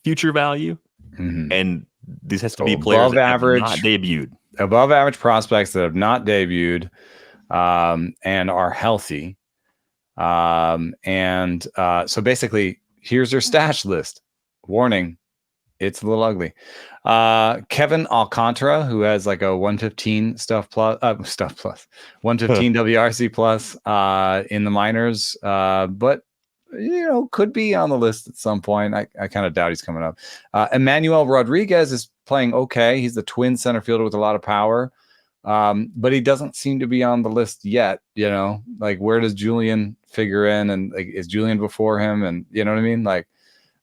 future value. Mm-hmm. And this has to be players that have not debuted. Above average prospects that have not debuted and are healthy. So basically, here's their stash list. Warning, it's a little ugly. Kevin Alcantara, who has like a 115 stuff plus 115 WRC plus in the minors, but could be on the list at some point. I kind of doubt he's coming up. Emmanuel Rodriguez is playing okay. He's the twin center fielder with a lot of power, but he doesn't seem to be on the list yet. Like where does Julian figure in, and like is Julian before him, and you know what I mean? Like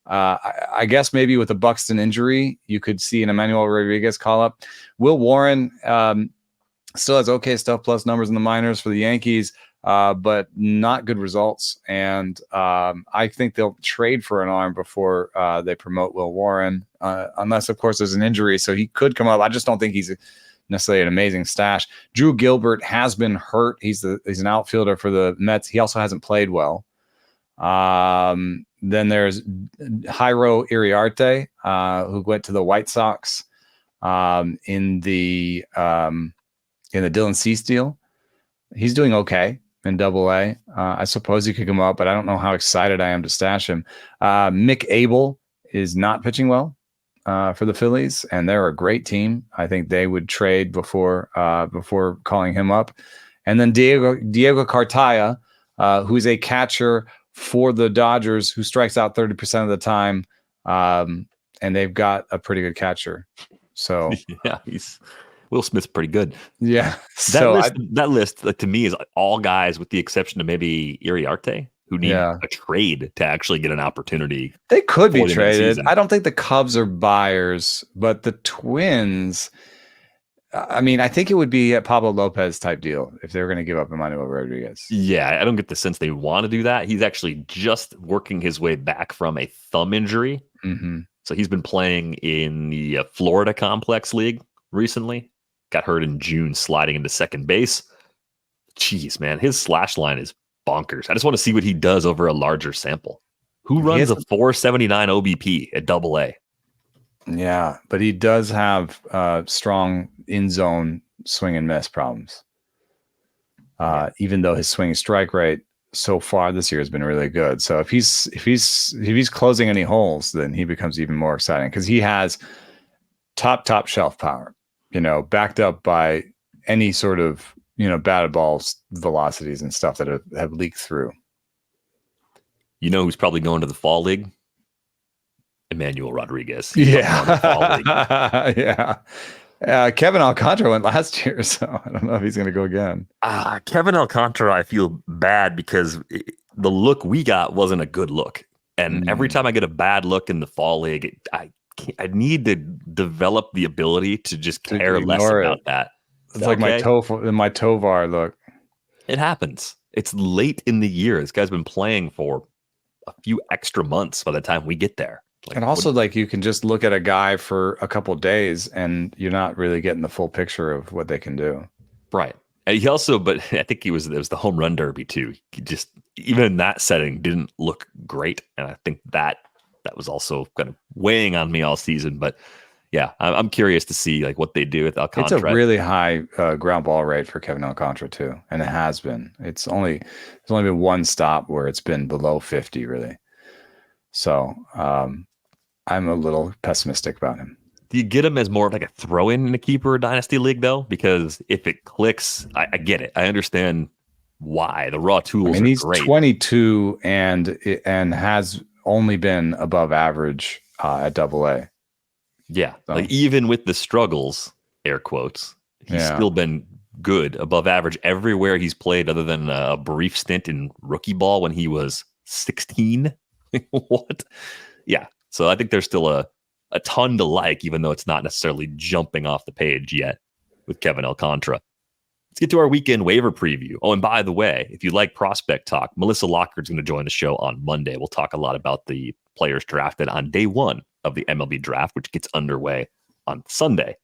I guess maybe with a Buxton injury, you could see an Emmanuel Rodriguez call up. Will Warren still has okay stuff plus numbers in the minors for the Yankees, but not good results. And I think they'll trade for an arm before they promote Will Warren, unless, of course, there's an injury. So he could come up. I just don't think he's necessarily an amazing stash. Drew Gilbert has been hurt. He's an outfielder for the Mets. He also hasn't played well. Then there's Jairo Iriarte, who went to the White Sox in the Dylan Cease deal. He's doing okay in Double-A. I suppose he could come up, but I don't know how excited I am to stash him. Mick Abel is not pitching well for the Phillies, and they're a great team. I think they would trade before calling him up. And then Diego Cartaya, who's a catcher for the Dodgers who strikes out 30% of the time, and they've got a pretty good catcher. So yeah, Will Smith's pretty good. Yeah, that list to me is all guys with the exception of maybe Iriarte who need a trade to actually get an opportunity. They could be traded. I don't think the Cubs are buyers, but the Twins. I mean, I think it would be a Pablo Lopez type deal if they were going to give up Emmanuel Rodriguez. Yeah, I don't get the sense they want to do that. He's actually just working his way back from a thumb injury. Mm-hmm. So he's been playing in the Florida Complex League recently. Got hurt in June sliding into second base. Jeez, man, his slash line is bonkers. I just want to see what he does over a larger sample. Who runs a 479 OBP at Double-A? Yeah, but he does have strong in-zone swing and miss problems. Even though his swing strike rate so far this year has been really good. So if he's closing any holes, then he becomes even more exciting because he has top shelf power, backed up by any sort of, batted ball velocities and stuff that have leaked through. Who's probably going to the fall league? Emmanuel Rodriguez. Yeah. Kevin Alcantara went last year, so I don't know if he's going to go again. Kevin Alcantara, I feel bad because the look we got wasn't a good look. And every time I get a bad look in the fall league, I need to develop the ability to just care less about that. It's like my Tovar look. It happens. It's late in the year. This guy's been playing for a few extra months by the time we get there. And also, like, you can just look at a guy for a couple of days and you're not really getting the full picture of what they can do. Right. And he also, but I think it was the home run derby too. He just, even in that setting, didn't look great. And I think that was also kind of weighing on me all season. But yeah, I'm curious to see like what they do with Alcantara. It's a really high ground ball rate for Kevin Alcantara too, and it has been. There's only been one stop where it's been below 50, really. So I'm a little pessimistic about him. Do you get him as more of like a throw-in in a keeper dynasty league though? Because if it clicks, I get it. I understand why the raw tools. He's great. 22 and has only been above average at AA. Yeah, so. Like even with the struggles, air quotes, he's still been good, above average everywhere he's played, other than a brief stint in rookie ball when he was 16. What? Yeah. So I think there's still a ton to like, even though it's not necessarily jumping off the page yet with Kevin Alcantara. Let's get to our weekend waiver preview. Oh, and by the way, if you like prospect talk, Melissa Lockard's going to join the show on Monday. We'll talk a lot about the players drafted on day one of the MLB draft, which gets underway on Sunday.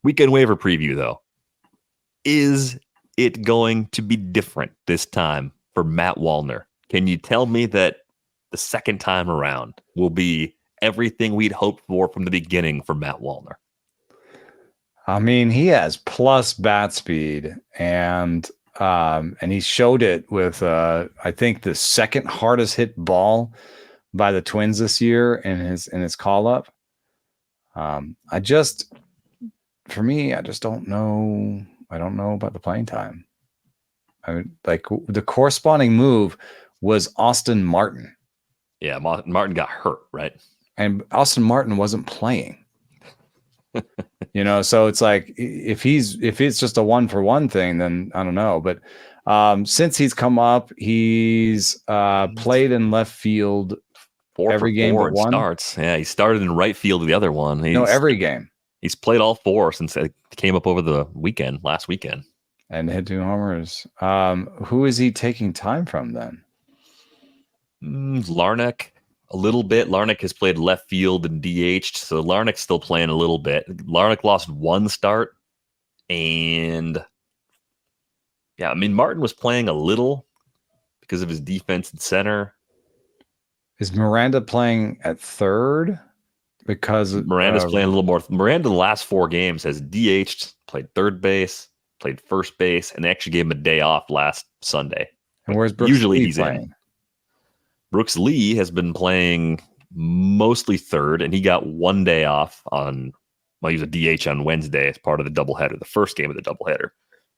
Weekend waiver preview, though. Is it going to be different this time for Matt Wallner? Can you tell me that the second time around will be everything we'd hoped for from the beginning for Matt Wallner? He has plus bat speed, and he showed it with I think the second hardest hit ball by the Twins this year in his call up. I just don't know. I don't know about the playing time. Like the corresponding move was Austin Martin. Yeah, Martin got hurt, right? And Austin Martin wasn't playing. So it's like if it's just a 1-for-1 thing, then I don't know. But since he's come up, he's played in left field every game but one. Starts. Yeah, he started in right field the other one. Every game. He's played all four since it came up over the last weekend. And hit 2 homers. Who is he taking time from then? Larnach. A little bit. Larnach has played left field and DH'd, so Larnach's still playing a little bit. Larnach lost 1 start, and Martin was playing a little because of his defense at center. Is Miranda playing at third? Because Miranda's playing a little more. Miranda, the last 4 games, has DH'd, played third base, played first base, and they actually gave him a day off last Sunday. And where's Brooks usually Lee he's playing? In. Brooks Lee has been playing mostly third, and he got 1 day off he was a DH on Wednesday as part of the doubleheader, the first game of the doubleheader.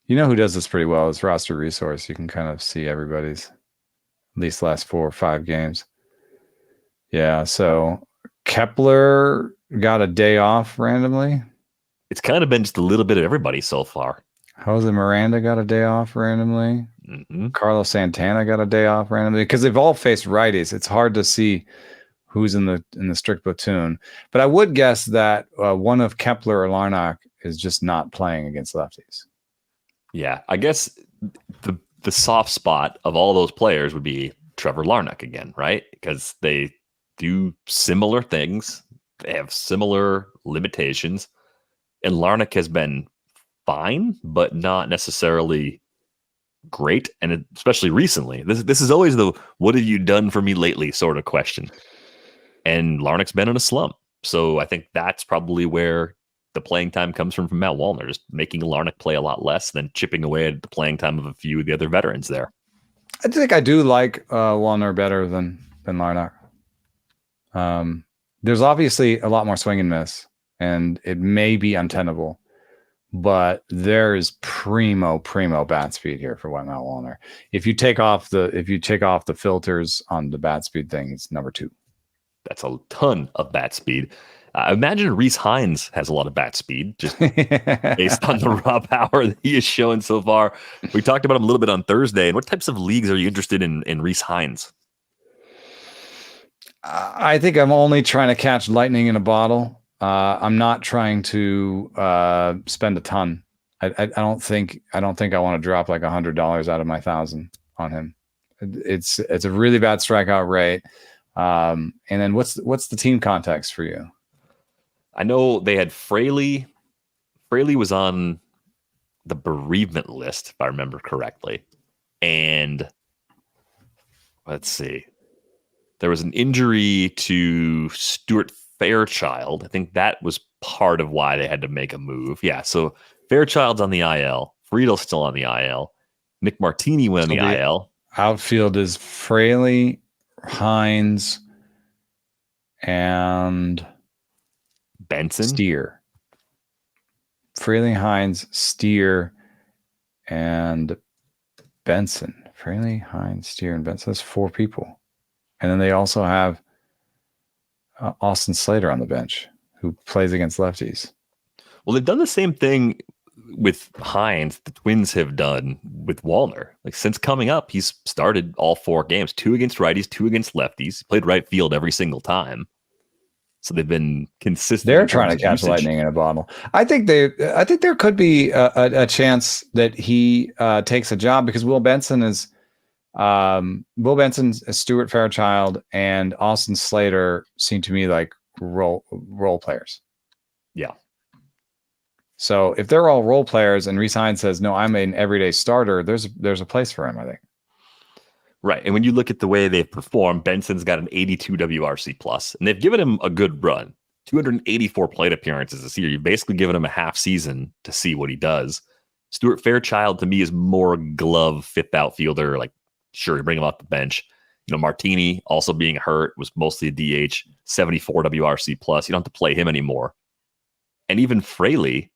You know who does this pretty well is Roster Resource. You can kind of see everybody's at least last 4 or 5 games. Yeah, so Kepler got a day off randomly. It's kind of been just a little bit of everybody so far. Jose Miranda got a day off randomly. Mm-hmm. Carlos Santana got a day off randomly because they've all faced righties. It's hard to see who's in the strict platoon. But I would guess that one of Kepler or Larnach is just not playing against lefties. Yeah, I guess the soft spot of all those players would be Trevor Larnach again, right? Because they do similar things. They have similar limitations. And Larnach has been fine, but not necessarily great. And especially recently, this is always the "what have you done for me lately" sort of question. And Larnach's been in a slump. So I think that's probably where the playing time comes from Matt Wallner, just making Larnach play a lot less than chipping away at the playing time of a few of the other veterans there. I think I do like Wallner better than Larnach. There's obviously a lot more swing and miss, and it may be untenable, but there is primo bat speed here for Matt Wallner. If you take off the filters on the bat speed thing, it's number 2. That's a ton of bat speed. I imagine Rece Hinds has a lot of bat speed, just based on the raw power that he has shown so far. We talked about him a little bit on Thursday. And what types of leagues are you interested in Rece Hinds? I think I'm only trying to catch lightning in a bottle. I'm not trying to spend a ton. I don't think I want to drop like $100 out of my 1,000 on him. It's a really bad strikeout rate. And then what's the team context for you? I know they had Fraley. Fraley was on the bereavement list, if I remember correctly. And let's see. There was an injury to Stuart Fairchild. I think that was part of why they had to make a move. Yeah, so Fairchild's on the IL. Friedel's still on the IL. Nick Martini went on the IL. Outfield is Fraley, Hinds, and Benson. Steer. Fraley, Hinds, Steer, and Benson. Fraley, Hinds, Steer, and Benson. That's 4 people. And then they also have Austin Slater on the bench, who plays against lefties. Well, they've done the same thing with Hinds. The Twins have done with Wallner. Like since coming up, he's started all 4 games: 2 against righties, 2 against lefties. He played right field every single time. So they've been consistent. They're trying to catch lightning in a bottle. I think there could be a chance that he takes a job, because Will Benson's Stuart Fairchild and Austin Slater seem to me like role players. Yeah. So if they're all role players and Rece Hinds says, no, I'm an everyday starter, there's a place for him, I think. Right. And when you look at the way they've performed, Benson's got an 82 WRC plus, and they've given him a good run. 284 plate appearances this year. You've basically given him a half season to see what he does. Stuart Fairchild, to me, is more glove, fifth outfielder. Like, sure, you bring him off the bench. You know, Martini, also being hurt, was mostly a DH, 74 WRC plus. You don't have to play him anymore. And even Fraley,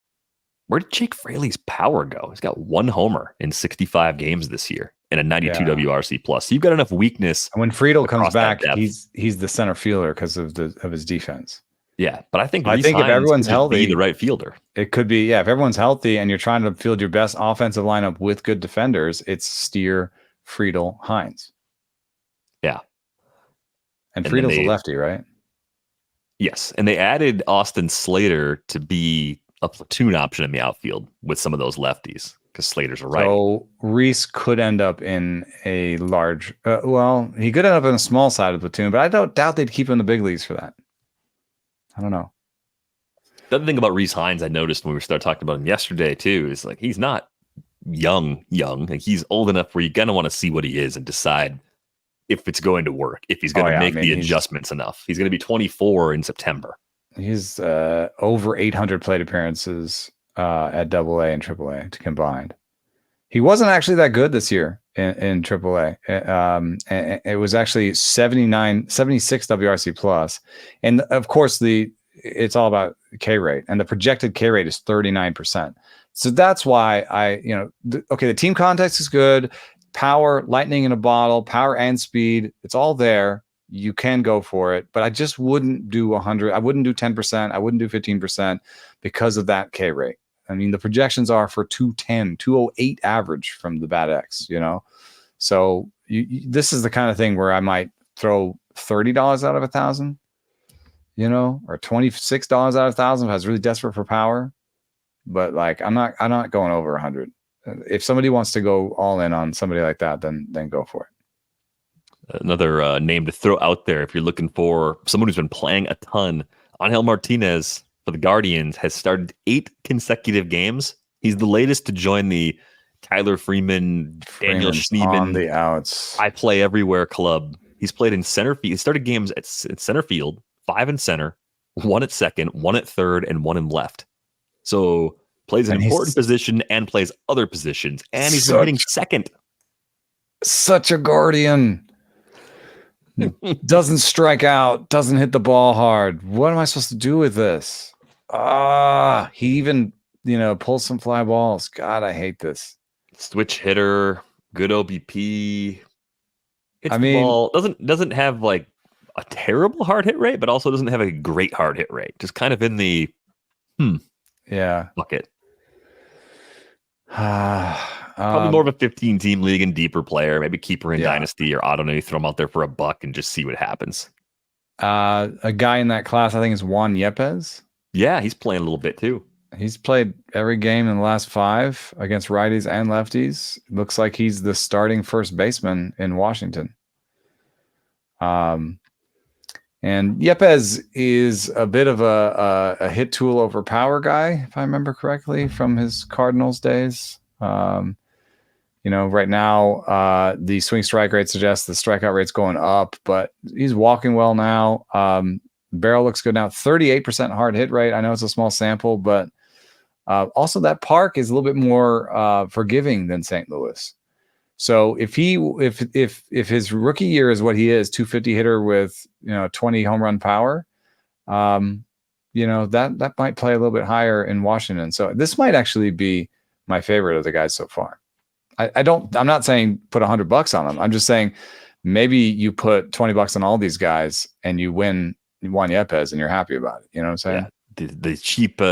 where did Jake Fraley's power go? He's got 1 homer in 65 games this year and a 92 WRC plus. So you've got enough weakness. And when Friedel comes back, he's the center fielder because of his defense. Yeah, but I think if everyone's healthy, be the right fielder. It could be, if everyone's healthy and you're trying to field your best offensive lineup with good defenders, it's Steer, Friedel, Hinds. Yeah. And Friedel's a lefty, right? Yes. And they added Austin Slater to be a platoon option in the outfield with some of those lefties, because Slater's a righty. So Rece could end up in a large, he could end up in a small side of the platoon, but I don't doubt they'd keep him in the big leagues for that. I don't know. The other thing about Rece Hinds I noticed when we started talking about him yesterday too is like he's not young. Like he's old enough where you're gonna want to see what he is and decide if it's going to work, if he's going to make the adjustments enough. He's going to be 24 in September. He's over 800 plate appearances at AA and AAA combined. He wasn't actually that good this year in AAA. It was actually 76 WRC plus. And of course, it's all about K rate, and the projected K rate is 39%. So that's why the team context is good. Power, lightning in a bottle, power and speed. It's all there. You can go for it, but I just wouldn't do 100. I wouldn't do 10%. I wouldn't do 15% because of that K rate. I mean, the projections are for 210, 208 average from the Bat X, So this is the kind of thing where I might throw $30 out of 1,000, or $26 out of 1,000 if I was really desperate for power. But like, I'm not going over 100. If somebody wants to go all in on somebody like that, then go for it. Another name to throw out there if you're looking for someone who's been playing a ton, Angel Martinez for the Guardians has started 8 consecutive games. He's the latest to join the Tyler Freeman, Daniel Schneeman on the outs. I play everywhere club. He's played in center field. He started games at center field, 5 in center, 1 at second, 1 at third, and 1 in left. So plays an important position and plays other positions, and he's been hitting second. Such a Guardian. Doesn't strike out, doesn't hit the ball hard. What am I supposed to do with this? He even, pulls some fly balls. God, I hate this. Switch hitter, good OBP. The ball doesn't have like a terrible hard hit rate, but also doesn't have a great hard hit rate. Just kind of in the bucket. Probably more of a 15-team league and deeper player, maybe keeper in Dynasty or I don't know, you throw him out there for $1 and just see what happens. A guy in that class, I think, is Juan Yepes. Yeah, he's playing a little bit too. He's played every game in the last 5 against righties and lefties. Looks like he's the starting first baseman in Washington. And Yepes is a bit of a hit tool over power guy, if I remember correctly, from his Cardinals days. Right now, the swing strike rate suggests the strikeout rate's going up, but he's walking well now. Barrel looks good now. 38% hard hit rate. I know it's a small sample, but also that park is a little bit more forgiving than St. Louis. So if his rookie year is what he is, 250 hitter with 20 home run power, that might play a little bit higher in Washington. So this might actually be my favorite of the guys so far. I'm not saying put $100 on them. I'm just saying maybe you put $20 on all these guys and you win Juan Yepes and you're happy about it. You know what I'm saying? Yeah. The cheap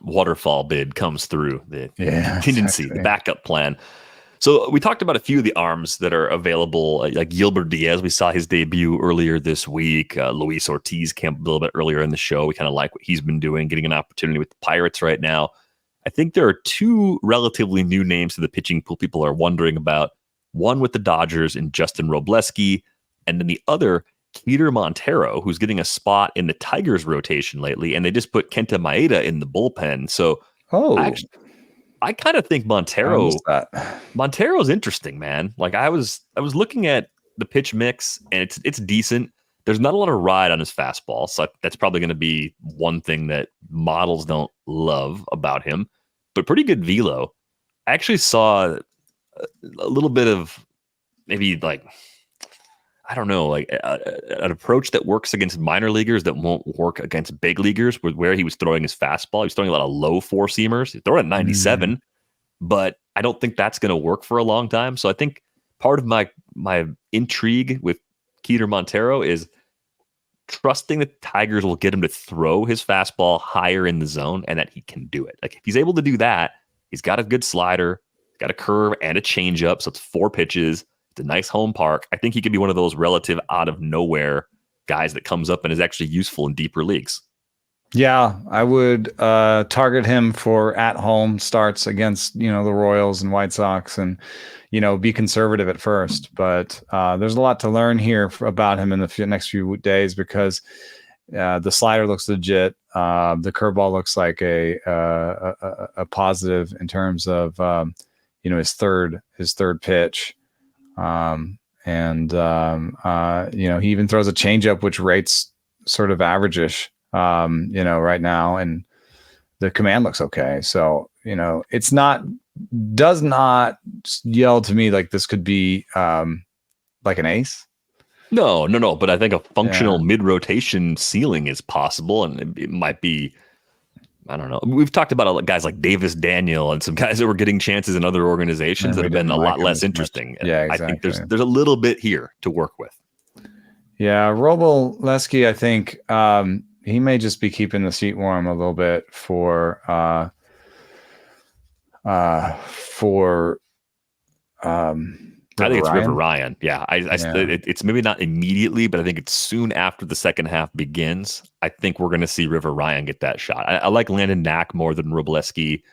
waterfall bid comes through. The contingency, exactly. The backup plan. So we talked about a few of the arms that are available, like Yilber Diaz. We saw his debut earlier this week. Luis Ortiz came a little bit earlier in the show. We kind of like what he's been doing, getting an opportunity with the Pirates right now. I think there are two relatively new names to the pitching pool people are wondering about. One with the Dodgers and Justin Wrobleski, and then the other, Keider Montero, who's getting a spot in the Tigers rotation lately, and they just put Kenta Maeda in the bullpen. So I kind of think Montero's interesting, man. Like I was looking at the pitch mix, and it's decent. There's not a lot of ride on his fastball, so that's probably going to be one thing that models don't love about him. But pretty good velo. I actually saw a little bit of maybe like, I don't know, like an approach that works against minor leaguers that won't work against big leaguers, where he was throwing his fastball. He was throwing a lot of low four seamers. He's throwing at 97, but I don't think that's going to work for a long time. So I think part of my intrigue with Keider Montero is trusting the Tigers will get him to throw his fastball higher in the zone and that he can do it. Like if he's able to do that, he's got a good slider, he's got a curve and a changeup. So it's 4 pitches. It's a nice home park. I think he could be one of those relative out of nowhere guys that comes up and is actually useful in deeper leagues. Yeah, I would target him for at-home starts against, the Royals and White Sox and, be conservative at first. But there's a lot to learn here about him in the next few days because the slider looks legit. The curveball looks like a positive in terms of, his third pitch. He even throws a changeup, which rates sort of average-ish. Right now, and the command looks okay. So, does not yell to me like this could be like an ace. No. But I think a functional mid-rotation ceiling is possible, and it might be, I don't know. We've talked about guys like Davis Daniel and some guys that were getting chances in other organizations that have been a lot less interesting. Yeah, exactly. I think there's a little bit here to work with. Yeah, Wrobleski, I think he may just be keeping the seat warm a little bit for I think it's River Ryan. Yeah, it's maybe not immediately, but I think it's soon after the second half begins. I think we're going to see River Ryan get that shot. I like Landon Knack more than Wrobleski.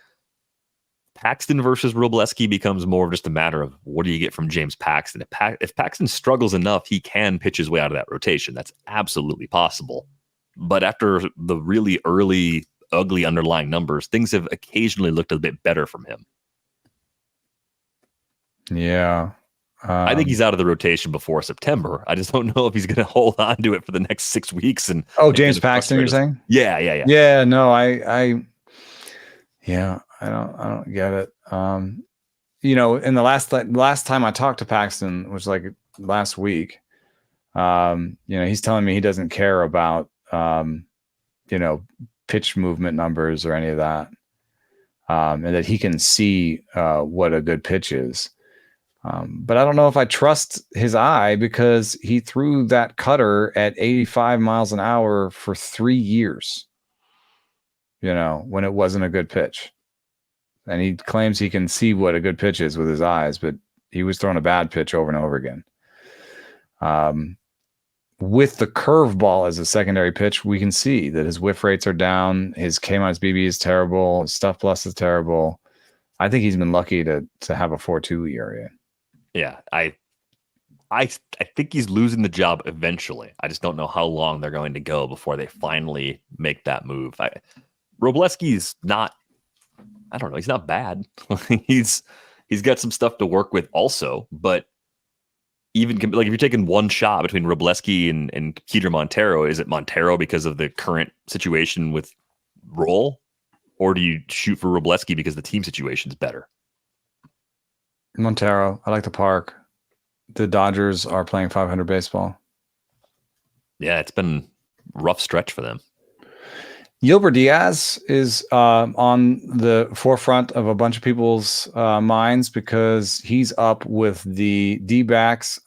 Paxton versus Wrobleski becomes more of just a matter of what do you get from James Paxton. If Paxton struggles enough, he can pitch his way out of that rotation. That's absolutely possible. But after the really early, ugly underlying numbers, things have occasionally looked a bit better from him. Yeah. I think he's out of the rotation before September. I just don't know if he's going to hold on to it for the next 6 weeks. James Paxton, you're saying? Yeah. Yeah, no, I don't get it. In the last time I talked to Paxton, which was like last week, he's telling me he doesn't care about, pitch movement numbers or any of that. And that he can see what a good pitch is. But I don't know if I trust his eye because he threw that cutter at 85 miles an hour for 3 years, when it wasn't a good pitch. And he claims he can see what a good pitch is with his eyes, but he was throwing a bad pitch over and over again. With the curveball as a secondary pitch, we can see that his whiff rates are down. His K-BB is terrible. His stuff plus is terrible. I think he's been lucky to have a 4.2 ERA. Yeah, I I think he's losing the job eventually. I just don't know how long they're going to go before they finally make that move. Wrobleski's not, I don't know, he's not bad. he's got some stuff to work with also, but even like if you're taking one shot between Wrobleski and Keider Montero, is it Montero because of the current situation with Roll, or do you shoot for Wrobleski because the team situation is better? Montero. I like the park. The Dodgers are playing 500 baseball. Yeah, it's been a rough stretch for them. Yilber Diaz is on the forefront of a bunch of people's minds because he's up with the D-backs.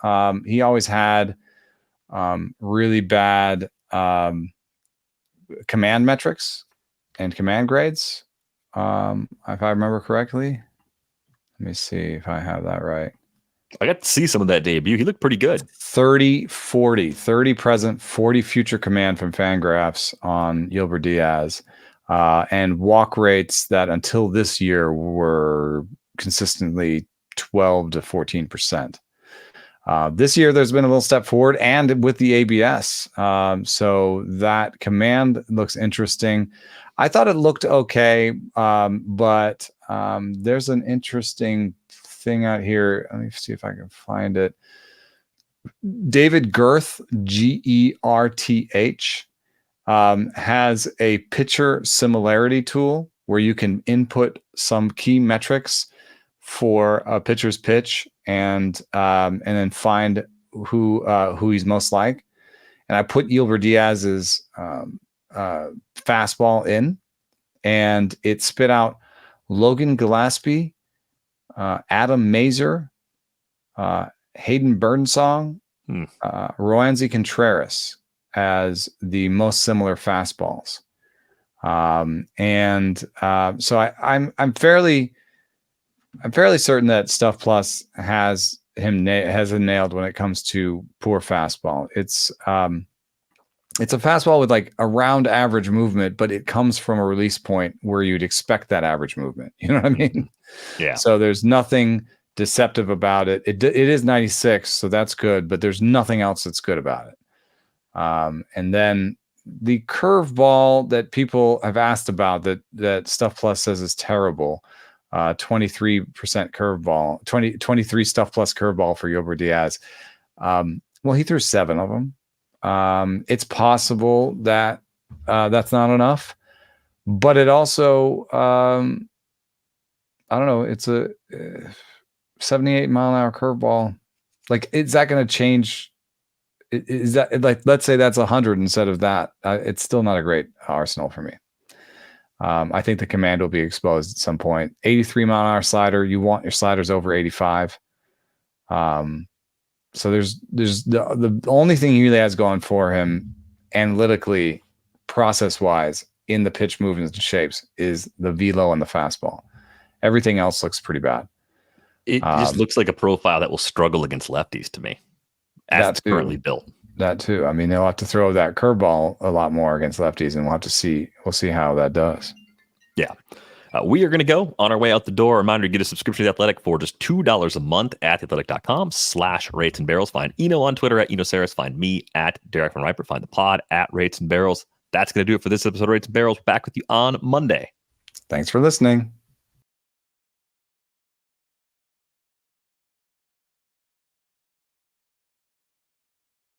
He always had really bad command metrics and command grades, if I remember correctly. Let me see if I have that right. I got to see some of that debut. He looked pretty good. 30 present, 40 future command from Fangraphs on Yilber Diaz, and walk rates that until this year were consistently 12 to 14%. This year, there's been a little step forward, and with the ABS. So that command looks interesting. I thought it looked okay, but there's an interesting thing out here. Let me see if I can find it. David Gerth, Gerth, has a pitcher similarity tool where you can input some key metrics for a pitcher's pitch and then find who he's most like. And I put Yilber Diaz's fastball in, and it spit out Logan Gillespie, Adam Mazer, Hayden Birdsong, Roansy Contreras as the most similar fastballs. So I'm fairly certain that Stuff Plus has him nailed when it comes to poor fastball. It's a fastball with like around average movement, but it comes from a release point where you'd expect that average movement. You know what I mean? Yeah. So there's nothing deceptive about it. It is 96, so that's good, but there's nothing else that's good about it. And then the curveball that people have asked about that Stuff Plus says is terrible, 23% curveball, 23 Stuff Plus curveball for Yilber Diaz. Well, he threw 7 of them. It's possible that that's not enough, but it also, I don't know, it's a 78 mile an hour curveball. Like, is that going to change? Is that, like, let's say that's 100 instead of that. It's still not a great arsenal for me. I think the command will be exposed at some point. 83 mile an hour slider. You want your sliders over 85. So there's the only thing he really has going for him analytically, process wise, in the pitch movements and shapes is the velo and the fastball. Everything else looks pretty bad. It just looks like a profile that will struggle against lefties to me, as it's currently built. That too. I mean, they'll have to throw that curveball a lot more against lefties, and we'll see how that does. Yeah. We are going to go on our way out the door. Reminder to get a subscription to The Athletic for just $2 a month at theathletic.com/rates and barrels. Find Eno on Twitter at EnoSaris. Find me at Derek Van Riper. Find the pod at Rates and Barrels. That's going to do it for this episode of Rates and Barrels. Back with you on Monday. Thanks for listening.